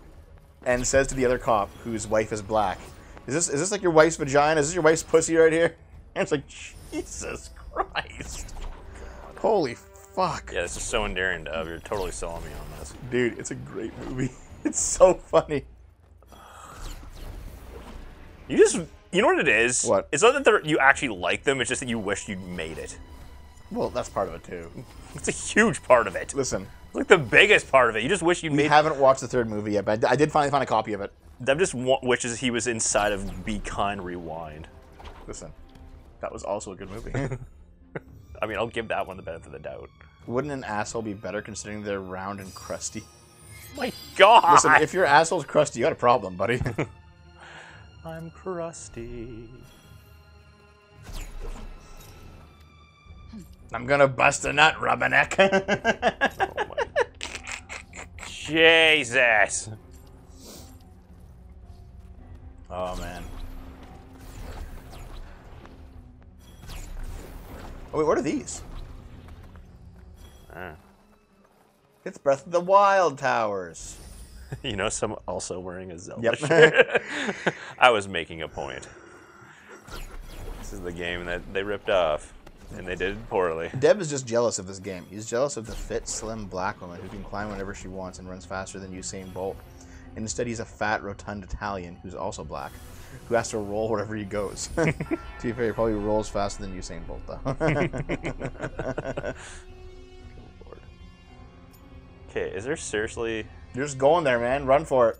and says to the other cop, whose wife is black, is this like your wife's vagina? Is this your wife's pussy right here?" And it's like, Jesus Christ. Holy fuck. Yeah, this is so endearing, Dub. You're totally selling me on this. Dude, it's a great movie. It's so funny. You know what it is? What? It's not that you actually like them, it's just that you wish you made it. Well, that's part of it too. It's a huge part of it. Listen. It's like the biggest part of it. You just wish you made... We haven't watched the 3rd movie yet, but I did finally find a copy of it. Deb just wishes he was inside of Be Kind Rewind. Listen, that was also a good movie. I mean, I'll give that one the benefit of the doubt. Wouldn't an asshole be better considering they're round and crusty? My God! Listen, if your asshole's crusty, you got a problem, buddy. I'm crusty. I'm gonna bust a nut, Rubberneck. Oh my... Jesus! Oh, man. Oh, wait, what are these? It's Breath of the Wild towers. You know, some also wearing a Zelda Yep. shirt. I was making a point. This is the game that they ripped off, and they did it poorly. Deb is just jealous of this game. He's jealous of the fit, slim black woman who can climb whenever she wants and runs faster than Usain Bolt. And instead, he's a fat, rotund Italian who's also black, who has to roll wherever he goes. To be fair, he probably rolls faster than Usain Bolt, though. Okay, is there seriously... You're just going there, man. Run for it.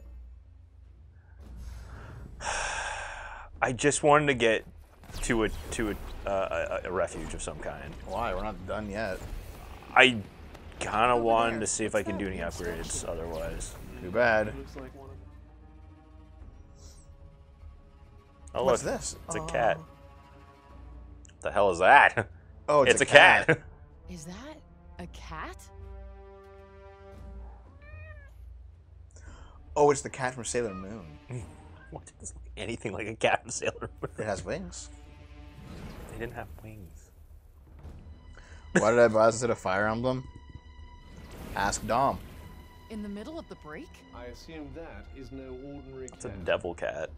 I just wanted to get to a refuge of some kind. Why? We're not done yet. I kind of wanted to see if I can do any upgrades otherwise. Too bad. Oh, What's look, this? It's a cat. What the hell is that? Oh, it's a cat. Is that a cat? Oh, it's the cat from Sailor Moon. What does look anything like a cat from Sailor Moon? It has wings. They didn't have wings. Why did I buy this instead of Fire Emblem? Ask Dom. In the middle of the break? I assume that is no ordinary It's a cat. devil cat.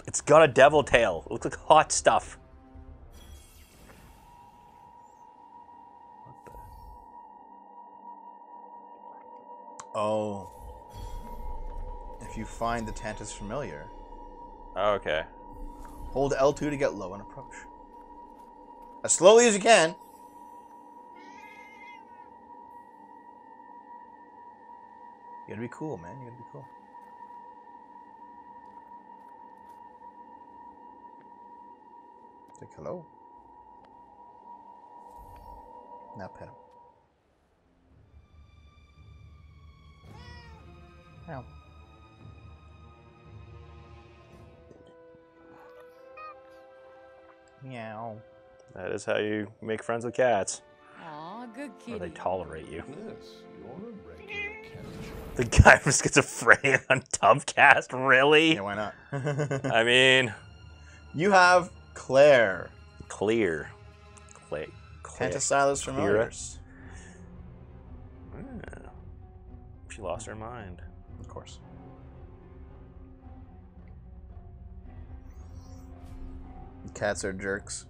It's got a devil tail. It looks like hot stuff. What the? Oh. If you find the Tantus familiar, Oh, okay. hold L2 to get low and approach. As slowly as you can. You gotta be cool, man. You gotta be cool. Say hello. Now pet him. Meow. Meow. That is how you make friends with cats. Aw, good Or kitty. they tolerate you. Yes, you're a regular cat. The guy from Schizophrenia on Tubcast? Really? Yeah, why not? I mean, You have Claire. clear. Clay. Tantus familiars. She lost her mind. Of course. Cats are jerks.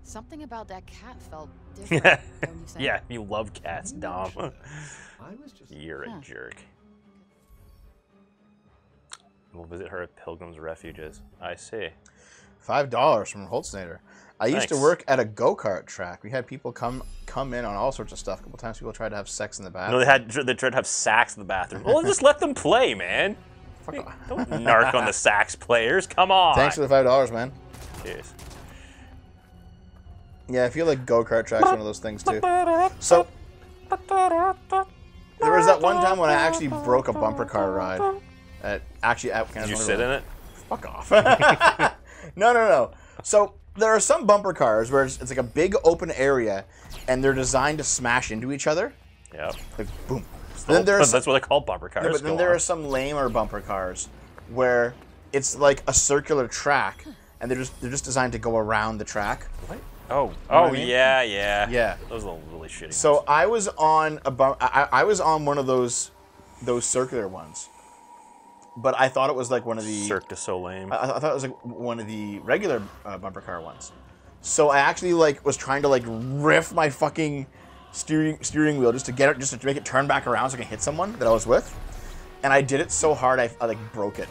Something about that cat felt different, don't you think? Yeah, you love cats, Dom. I was just You're a Huh. jerk. We'll visit her at Pilgrim's Refuges. I see. $5 from Holtznader. I used to Thanks. work at a go-kart track. We had people come in on all sorts of stuff. A couple times people tried to have sex in the bathroom. No, they tried to have sax in the bathroom. Well, just let them play, man. Fuck off. Don't narc on the sax players. Come on. Thanks for the $5, man. Cheers. Yeah, I feel like go-kart track's one of those things, too. So, there was that one time when I actually broke a bumper car ride. Did you sit in it? Fuck off. No. So, there are some bumper cars where it's like a big open area, and they're designed to smash into each other. Yep. Like, boom. That's what they call bumper cars. Yeah, but then there are some lamer bumper cars where it's like a circular track, and they're just designed to go around the track. What? Oh, I mean? yeah. Yeah. Those are really shitty. So I was on I was on one of those circular ones, but I thought it was like one of the Cirque du Soleil. I thought it was like one of the regular bumper car ones. So I actually like was trying to like riff my fucking steering wheel just to make it turn back around so I can hit someone that I was with, and I did it so hard I like broke it.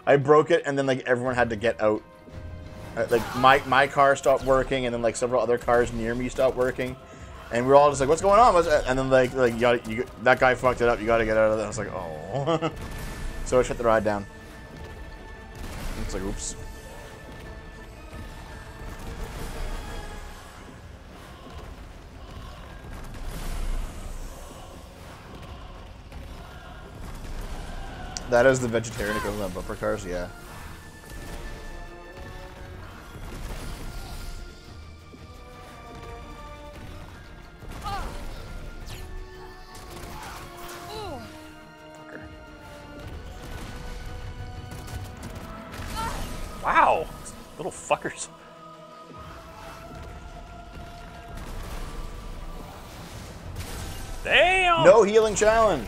I broke it, and then like everyone had to get out. Like my car stopped working, and then like several other cars near me stopped working, and we were all just like, "What's going on?" And then like that guy fucked it up. You got to get out of there. I was like, "Oh." So I shut the ride down. It's like, oops. That is the vegetarian equivalent of bumper cars, yeah. Wow, little fuckers. Damn! No healing challenge.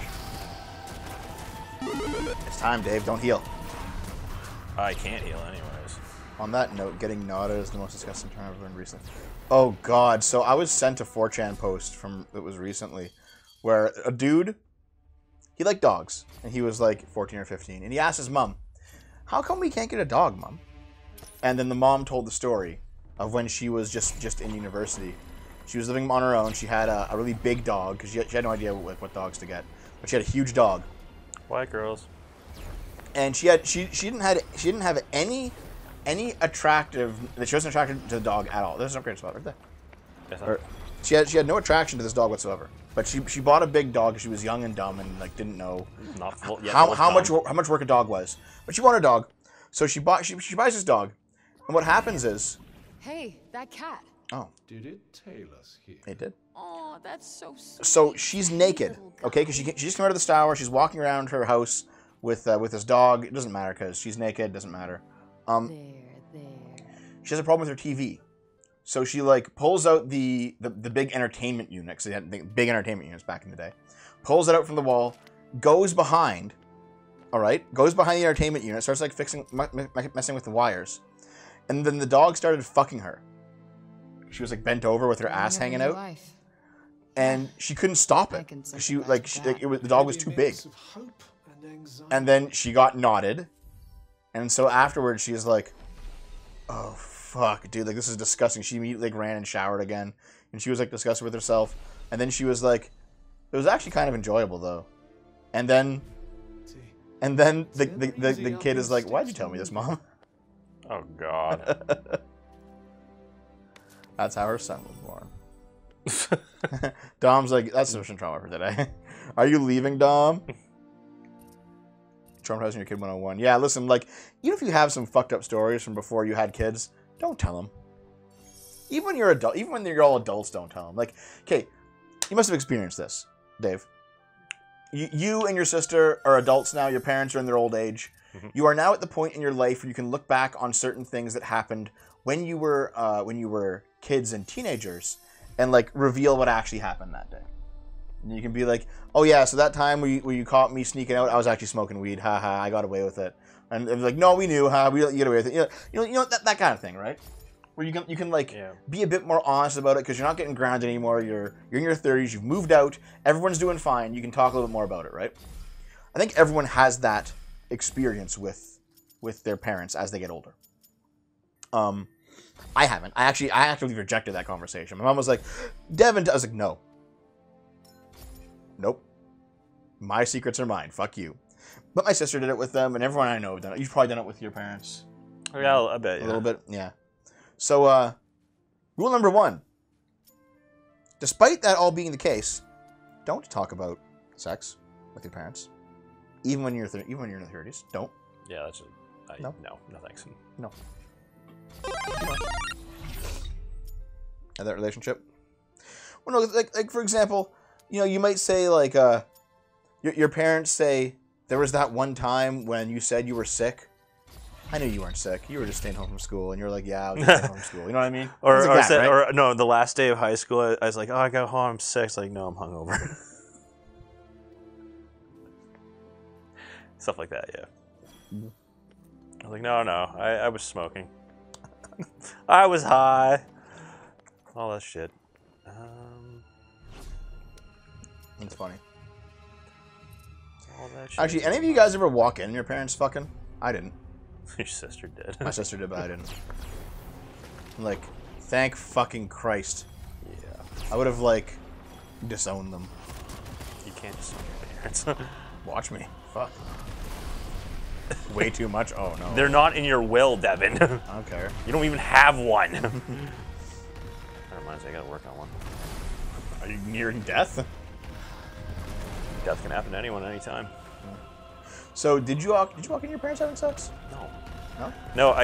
It's time, Dave. Don't heal. I can't heal anyways. On that note, getting nodded is the most disgusting term I've learned recently. Oh God! So I was sent a 4chan post from it was recently, where a dude, he liked dogs, and he was like 14 or 15, and he asked his mom, "How come we can't get a dog, Mom?" And then the mom told the story of when she was just in university. She was living on her own. She had a really big dog because she had no idea what dogs to get, but she had a huge dog. White girls. And she didn't have any attractive. She wasn't attracted to the dog at all. There's an upgrade spot right there. Yes, She had no attraction to this dog whatsoever. But she bought a big dog because she was young and dumb and like didn't know how much work a dog was. But she wanted a dog, so she buys this dog. And what happens is, Hey, that cat. oh, Did it tail us here? it did. Oh, that's so sweet. So she's naked, okay? Because she just came out of the shower. She's walking around her house with this dog. It doesn't matter because she's naked. Doesn't matter. There. She has a problem with her TV. So she like pulls out the big entertainment unit, because they had big entertainment units back in the day. Pulls it out from the wall, goes behind, goes behind the entertainment unit, starts like messing with the wires. And then the dog started fucking her. She was like bent over with her ass hanging out. And she couldn't stop it. The dog was too big. And then she got knotted. And so afterwards she's like, "Oh fuck, dude, like this is disgusting." She immediately like ran and showered again, and she was like disgusted with herself. And then she was like, "It was actually kind of enjoyable though." And then the kid is like, "Why'd you tell me this, Mom?" Oh God. That's how her son was born. Dom's like, "That's sufficient trauma for today." Are you leaving, Dom? Traumatizing your kid 101. Yeah, listen, like, even if you have some fucked up stories from before you had kids, don't tell them. Even when you're all adults, don't tell them. Like, okay, you must have experienced this, Dave. You and your sister are adults now. Your parents are in their old age. Mm-hmm. You are now at the point in your life where you can look back on certain things that happened when you were kids and teenagers, and like reveal what actually happened that day. And you can be like, "Oh yeah, so that time where you caught me sneaking out, I was actually smoking weed. Haha, I got away with it." And they're like, "No, we knew. You get away with it." You know that kind of thing, right? Where you can like be a bit more honest about it because you're not getting grounded anymore. You're in your 30s. You've moved out. Everyone's doing fine. You can talk a little bit more about it, right? I think everyone has that experience with their parents as they get older. I haven't. I actively rejected that conversation. My mom was like, Devin, I was like, no. Nope. My secrets are mine. Fuck you. But my sister did it with them, and everyone I know have done it. You've probably done it with your parents. Yeah, I bet. A little bit, yeah. So, rule number 1. Despite that all being the case, don't talk about sex with your parents. Even when you're in the 30s. Don't. Yeah, that's No, thanks. No. Have that relationship. Well, no, like for example, you know, you might say like, your parents say there was that one time when you said you were sick. I knew you weren't sick. You were just staying home from school, and you're like, yeah, I was just staying home from school. You know what I mean? Or no, the last day of high school, I was like, oh, I got home, I'm sick. It's like, no, I'm hungover. Stuff like that, yeah. I was like, no, I was smoking. I was high. All that shit. It's funny. All that shit. Actually, any of you guys ever walk in and your parents fucking? I didn't. Your sister did. My sister did, but I didn't. Like, thank fucking Christ. Yeah. I would have, like, disowned them. You can't disown your parents. Watch me. Fuck. Way too much? Oh, no. They're not in your will, Devin. I don't care. You don't even have one. That reminds me, I gotta work on one. Are you nearing death? Death can happen to anyone, anytime. So, did you walk in your parents having sex? No. No? No, I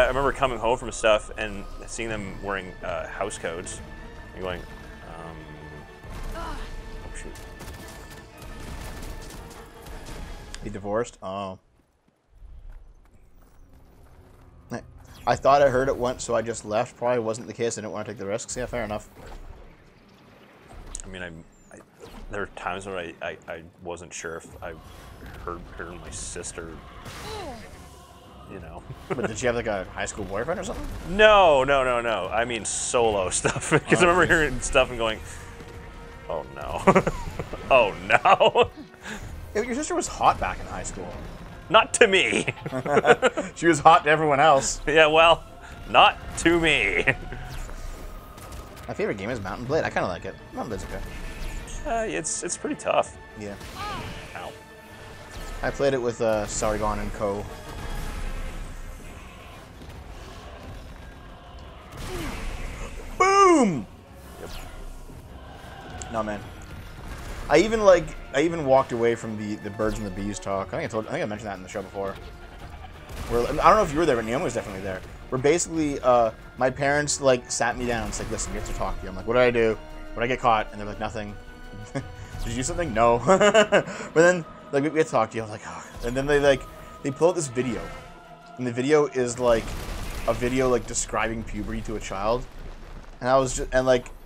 remember coming home from stuff and seeing them wearing house codes and going, oh shoot. He divorced? Oh. I thought I heard it once, so I just left. Probably wasn't the case. I didn't want to take the risks. Yeah, fair enough. I mean, there were times where I wasn't sure if I heard her and my sister, you know. But did she have like a high school boyfriend or something? No. I mean solo stuff. Because I remember hearing stuff and going, oh no. Oh no. Yeah, your sister was hot back in high school. Not to me. She was hot to everyone else. Yeah, well, not to me. My favorite game is Mountain Blade. I kind of like it. Mountain Blade's okay. It's pretty tough. Yeah. Ow. I played it with Sargon and Co. Boom! Yep. No, man. I even walked away from the birds and the bees talk. I think I mentioned that in the show before. Where, I don't know if you were there, but Naomi was definitely there. Where basically my parents like sat me down and said, "Listen, we have to talk to you." I'm like, "What did I do? What did I get caught?" And they're like, "Nothing." Did you do something? No. But then like we have to talk to you. I was like, oh. And then they pull out this video, and the video is like a video like describing puberty to a child. And I was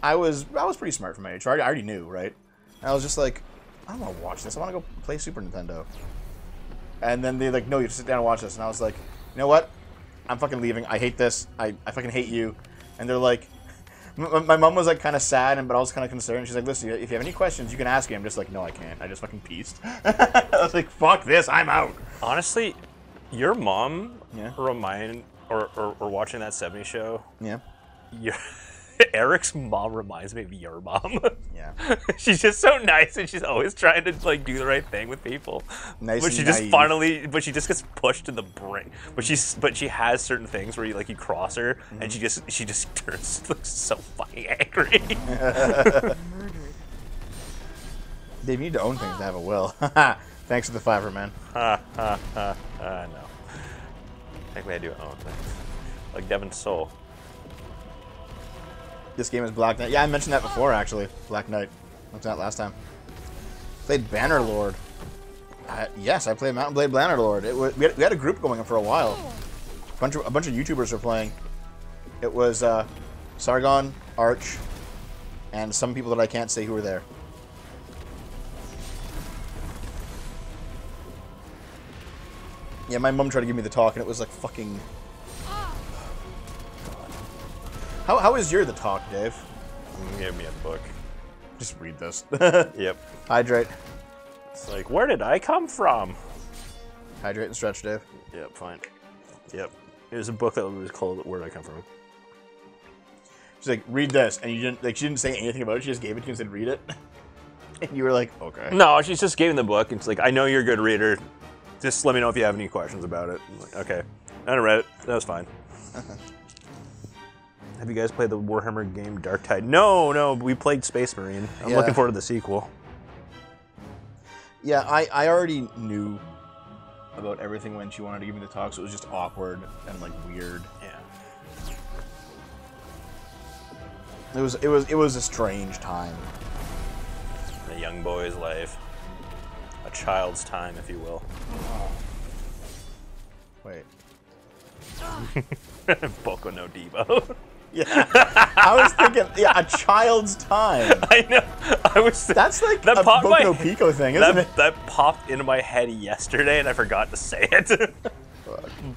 I was pretty smart for my age. So I already knew, right? And I was just like, I don't want to watch this. I want to go play Super Nintendo. And then they like, no, you have to sit down and watch this. And I was like, you know what? I'm fucking leaving. I hate this. I fucking hate you. And they're like, my mom was like kind of sad, but also kind of concerned. She's like, listen, if you have any questions, you can ask me. I'm just like, no, I can't. I just fucking pieced. I was like, fuck this. I'm out. Honestly, your mom Yeah. or watching that 70s show. Yeah. Eric's mom reminds me of your mom. Yeah. She's just so nice, and she's always trying to like do the right thing with people. Nice but she and just naive. but she just gets pushed to the brink. But she has certain things where you cross her, and she just turns looks so fucking angry. Dave, you need to own things to have a will. Thanks for the fiver, man. No. Technically, I do own things, like Devin's soul. This game is Black Knight. Yeah, I mentioned that before, actually. Black Knight. What's that last time? Played Bannerlord. Yes, I played Mountain Blade Bannerlord. We had a group going for a while. A bunch of YouTubers were playing. It was Sargon, Arch, and some people that I can't say who were there. Yeah, my mom tried to give me the talk, and it was like fucking... How is the talk, Dave? Give me a book. Just read this. Yep. Hydrate. It's like, where did I come from? Hydrate and stretch, Dave. Yep, fine. Yep. It was a book that was called Where Did I Come From? She's like, read this, and you didn't like. She didn't say anything about it. She just gave it to you and said, read it. And you were like, okay. No, she's just gave me the book, and she's like, I know you're a good reader. Just let me know if you have any questions about it. I'm like, okay. I read it. That was fine. Have you guys played the Warhammer game Darktide? No, we played Space Marine. I'm looking forward to the sequel. Yeah, I already knew about everything when she wanted to give me the talk, so it was just awkward and like weird. Yeah. It was a strange time. A young boy's life. A child's time, if you will. Wait. Boku no Devo. Yeah. I was thinking, yeah, a child's time. I know. That's like that a popped Boku no Pico thing, isn't it? That popped into my head yesterday, and I forgot to say it.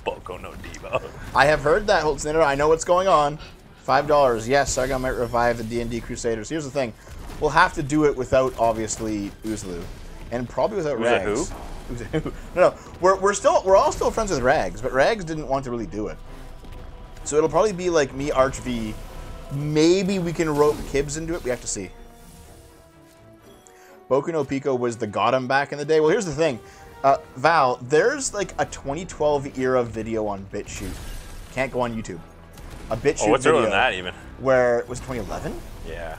Boku no Devo. I have heard that, Holtz. I know what's going on. $5. Yes, Sargon might revive the D&D Crusaders. Here's the thing. We'll have to do it without, obviously, Oozlu. And probably without Rags. Who? No, we're all still friends with Rags, but Rags didn't want to really do it. So it'll probably be like me, Arch V. Maybe we can rope Kibbs into it. We have to see. Boku no Pico was the Gotham back in the day. Well, here's the thing. Val, there's like a 2012 era video on BitChute. Can't go on YouTube. A BitChute what's video. earlier than that even? Where, was it 2011? Yeah.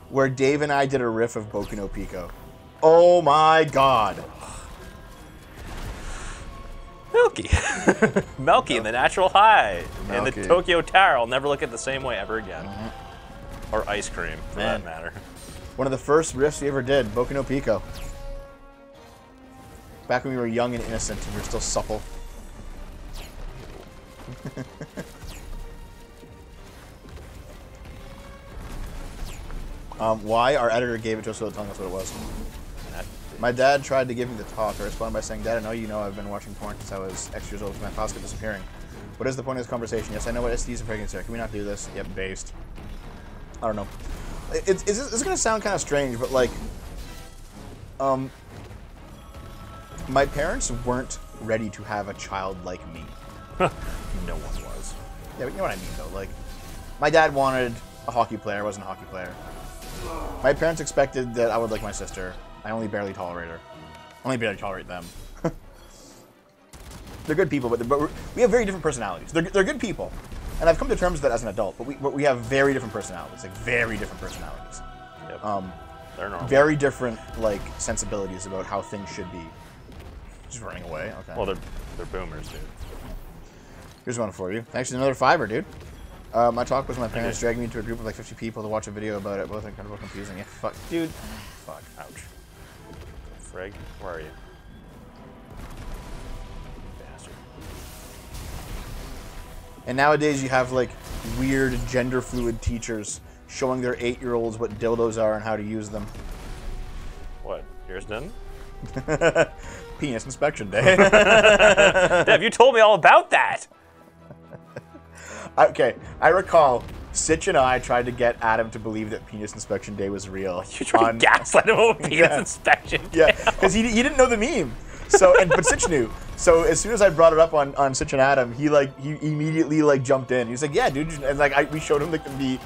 Where Dave and I did a riff of Boku no Pico. Oh my god. Melky. Melky in the natural high. And the Melky. Tokyo Tower. I'll never look at the same way ever again. Or ice cream, for that matter. One of the first riffs we ever did, Boku no Pico. Back when we were young and innocent and we were still supple. Why? Our editor gave it to us without telling us what it was. My dad tried to give me the talk. I responded by saying, Dad, I know you know I've been watching porn since I was X years old with my thoughts kept disappearing. What is the point of this conversation? Yes, I know what STDs and pregnancy are. Can we not do this? Yep, based. I don't know. This is going to sound kind of strange, but like, my parents weren't ready to have a child like me. No one was. Yeah, but you know what I mean, though. Like, my dad wanted a hockey player. I wasn't a hockey player. My parents expected that I would like my sister. I only barely tolerate her. Only barely tolerate them. They're good people, but we have very different personalities. They're good people. And I've come to terms with that as an adult, but we have very different personalities. Like, very different personalities. Yep. They're normal. Very different, like, sensibilities about how things should be. Just running away. Okay. Well, they're boomers, dude. Here's one for you. Thanks for another $5, dude. My talk was my parents dragging me into a group of like 50 people to watch a video about it. Both incredible, confusing. Yeah, fuck, dude. Fuck. Ouch. Frig, where are you? Bastard. And nowadays you have like weird gender fluid teachers showing their 8-year-olds what dildos are and how to use them. What? Yours done? Penis inspection day. Dev, you told me all about that. Okay, I recall Sitch and I tried to get Adam to believe that Penis Inspection Day was real. You tried to gaslight him about penis inspection. Yeah, because he didn't know the meme. So, but Sitch knew. So as soon as I brought it up on Sitch and Adam, he immediately like jumped in. He was like, "Yeah, dude," and like we showed him the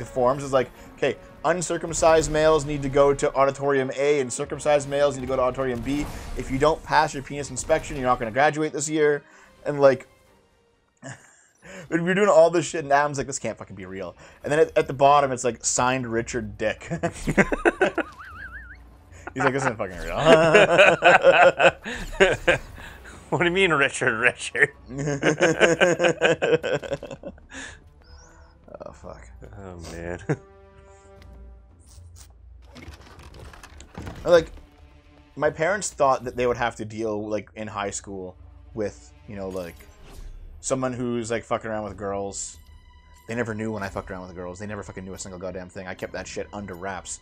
forms. It's like, okay, uncircumcised males need to go to auditorium A, and circumcised males need to go to auditorium B. If you don't pass your penis inspection, you're not going to graduate this year. And like. We were doing all this shit, and Adam's like, this can't fucking be real. And then at the bottom, it's like, signed Richard Dick. He's like, this isn't fucking real. What do you mean, Richard? Oh, fuck. Oh, man. Like, my parents thought that they would have to deal, like, in high school with, you know, like, someone who's like fucking around with girls. They never knew when I fucked around with girls. They never fucking knew a single goddamn thing. I kept that shit under wraps.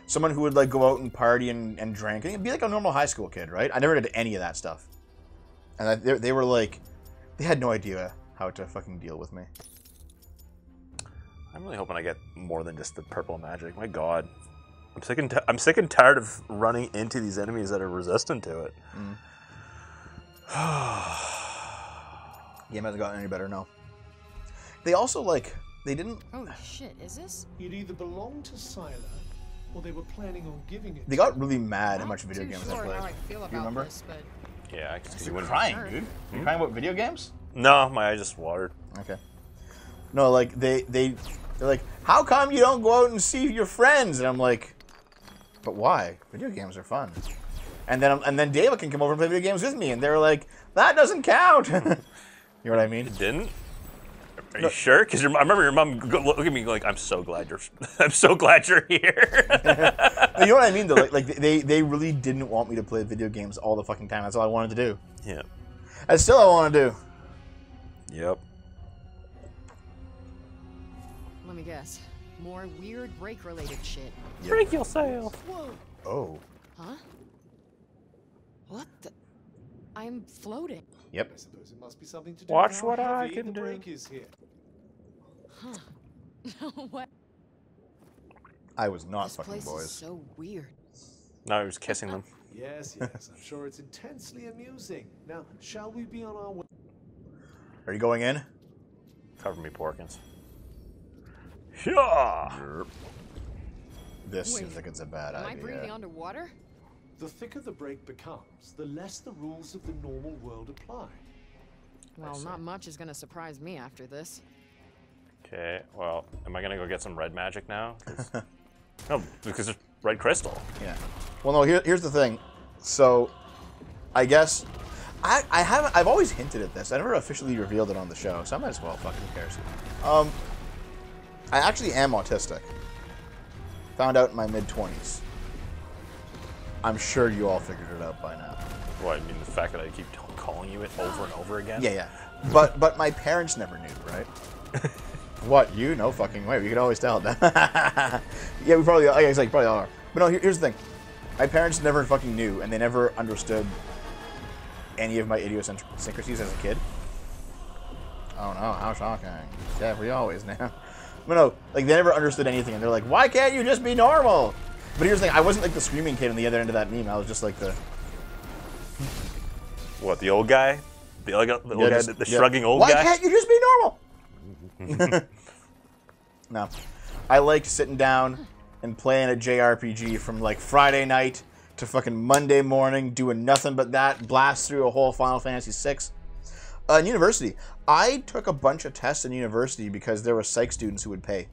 Someone who would like go out and party and drink. And it'd be like a normal high school kid, right? I never did any of that stuff. And they were like, they had no idea how to fucking deal with me. I'm really hoping I get more than just the purple magic. My God. I'm sick and tired of running into these enemies that are resistant to it. Game hasn't gotten any better, no. They also, like, they didn't... Holy shit, is this? It either belonged to Sila, or they were planning on giving it They to got him. really mad how Not much video too games sure I played. how I feel about you remember? this, but Yeah, I can see you You're wouldn't. crying, dude. You're crying about video games? No, my eyes just watered. Okay. No, like, they're like, how come you don't go out and see your friends? And I'm like, but why? Video games are fun. And then David can come over and play video games with me, and they're like, that doesn't count. You know what I mean? It didn't? Are you sure? Because I remember your mom look at me like, I'm so glad you're here. You know what I mean, though? Like they really didn't want me to play video games all the fucking time. That's all I wanted to do. Yeah. That's still all I want to do. Yep. let me guess. More weird break-related shit. Break yourself. Whoa. Oh. Huh? What the? I'm floating. Yep. I suppose it must be something to do Watch with how what I heavy can the do. break is here. Huh. What? I was not This fucking place boys. is so weird. No, he was kissing them. Yes, yes, I'm sure it's intensely amusing. Now, shall we be on our way? Are you going in? Cover me, Porkins. Yeah. This Wait, seems like it's a bad Am I idea. breathing underwater? The thicker the break becomes, the less the rules of the normal world apply. Well, not much is gonna surprise me after this. Okay. Well, am I gonna go get some red magic now? No, because it's red crystal. Yeah. Well, no. Here's the thing. So, I guess I've always hinted at this. I never officially revealed it on the show, so I might as well. Fucking who cares? I actually am autistic. Found out in my mid-20s. I'm sure you all figured it out by now. What, I mean, the fact that I keep calling you it over and over again? Yeah, yeah. But my parents never knew, right? What, you? No fucking way. We could always tell. Yeah, we probably, I guess, like, probably are. But no, here's the thing. My parents never fucking knew, and they never understood any of my idiosyncrasies as a kid. Oh no, how shocking. Yeah, we always know. But no, like, they never understood anything, and they're like, why can't you just be normal? But here's the thing, I wasn't like the screaming kid on the other end of that meme. I was just like the... What, the old guy? The old guy, the shrugging old why guy? Why can't you just be normal? No. I liked sitting down and playing a JRPG from like Friday night to fucking Monday morning, doing nothing but that, blast through a whole Final Fantasy VI. In university, I took a bunch of tests in university because there were psych students who would pay.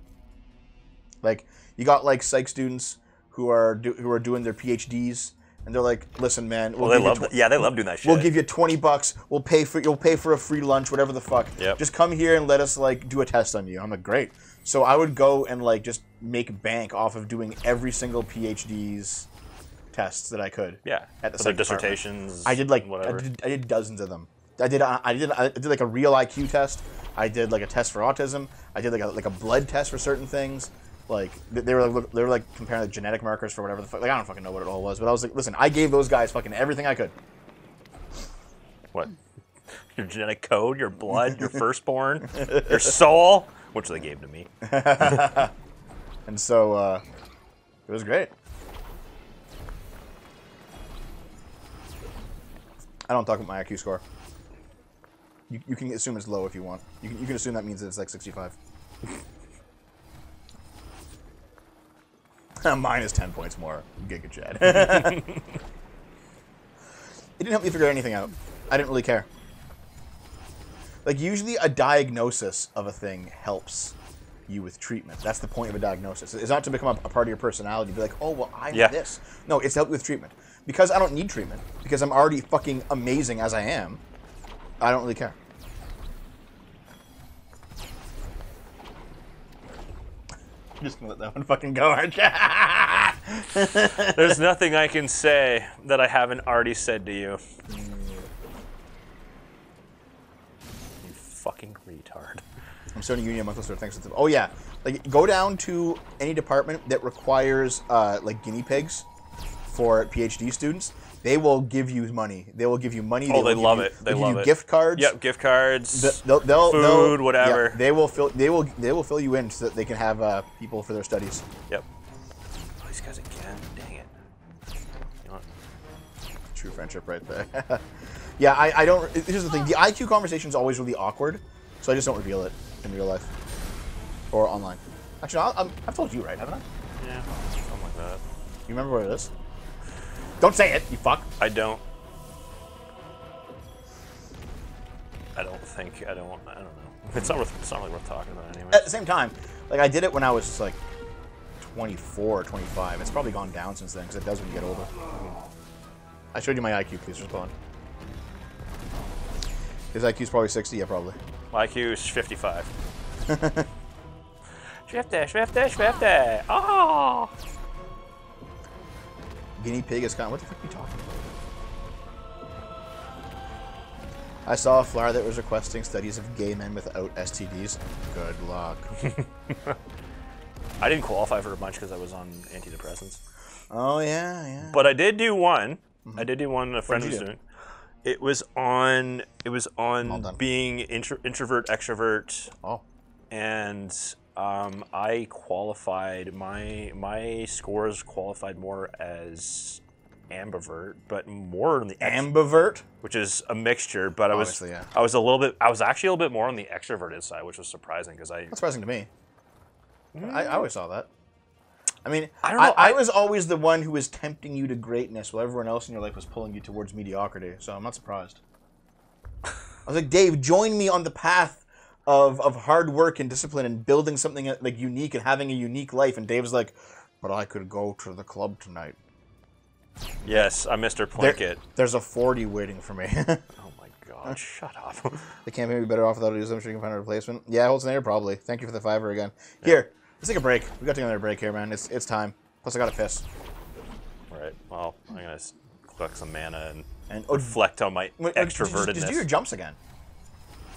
Like, you got like psych students who are doing their PhDs, and they're like, "Listen, man, Well, they love doing that shit. We'll give you $20. You'll pay for a free lunch, whatever the fuck. Yep. Just come here and let us like do a test on you." I'm like, "Great." So I would go and like just make bank off of doing every single PhD's tests that I could. Yeah. At the Other psych department. dissertations. I did like whatever. I did dozens of them. I did like a real IQ test. I did like a test for autism. I did like a blood test for certain things. Like they were like comparing the genetic markers for whatever the fuck. Like I don't fucking know what it all was, but I was like, listen, I gave those guys fucking everything I could. What? Your genetic code, your blood, your firstborn, your soul, which they gave to me. And so it was great. I don't talk about my IQ score. You can assume it's low if you want. You can assume that means that it's like 65. Mine is 10 points more. Giga Chad. It didn't help me figure anything out. I didn't really care. Like, usually a diagnosis of a thing helps you with treatment. That's the point of a diagnosis. It's not to become a part of your personality. Be like, oh, well, I have this. No, it's to help you with treatment. Because I don't need treatment, because I'm already fucking amazing as I am, I don't really care. I'm just gonna let that one fucking go, aren't you? There's nothing I can say that I haven't already said to you. You fucking retard. I'm starting a union monthly store. Thanks. Oh yeah, like go down to any department that requires like guinea pigs for PhD students. They will give you money. They will give you money. Oh, they love it. They give love you it. Gift cards. Yep, gift cards. They'll food, whatever. Yeah, they will fill you in so that they can have people for their studies. Yep. Oh, these guys again. Dang it. You know what? True friendship right there. Yeah, I don't. Here's the thing: the IQ conversation is always really awkward, so I just don't reveal it in real life or online. Actually, I've told you, right? Haven't I? Yeah, something like that. You remember where it is? Don't say it, you fuck. I don't. I don't think. I don't know. It's not really worth talking about anyway. At the same time, like I did it when I was like 24 or 25. It's probably gone down since then because it does when you get older. I showed you my IQ. Please respond. His IQ's probably 60. Yeah, probably. My IQ is 55. 50. Oh! Guinea pig is kind of... What the fuck are you talking about? I saw a flyer that was requesting studies of gay men without STDs. Good luck. I didn't qualify for a bunch because I was on antidepressants. Oh, yeah. But I did do one. I did do one. A friend was doing. It was on being introvert, extrovert. Oh. And I qualified. My scores qualified more as ambivert, but more on the ambivert, which is a mixture. But obviously, I was actually a little bit more on the extroverted side, which was surprising because That's surprising to me. I always saw that. I mean, I don't know. I was always the one who was tempting you to greatness, while everyone else in your life was pulling you towards mediocrity. So I'm not surprised. I was like, Dave, join me on the path of hard work and discipline and building something like unique and having a unique life. And Dave's like, but I could go to the club tonight. Yes, I'm Mr. Plinkett. There's a 40 waiting for me. Oh my god, shut up. The campaign would be better off without using them so you can find a replacement. Yeah, Holtz Nader, probably. Thank you for the $5 again. Yeah. Here, let's take a break. We got to take another break here, man. It's time. Plus, I got to piss. Alright, well, I'm going to collect some mana and reflect on my extrovertedness. Just do your jumps again.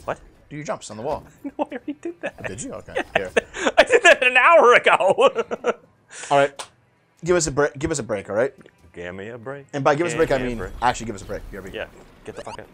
What? Do your jumps on the wall. No, I already did that. Oh, did you? Okay. Yeah, I did that an hour ago. All right. Give us a break, all right? Give me a break. And by give us a break, I mean actually give us a break. BRB. Yeah, get the fuck out.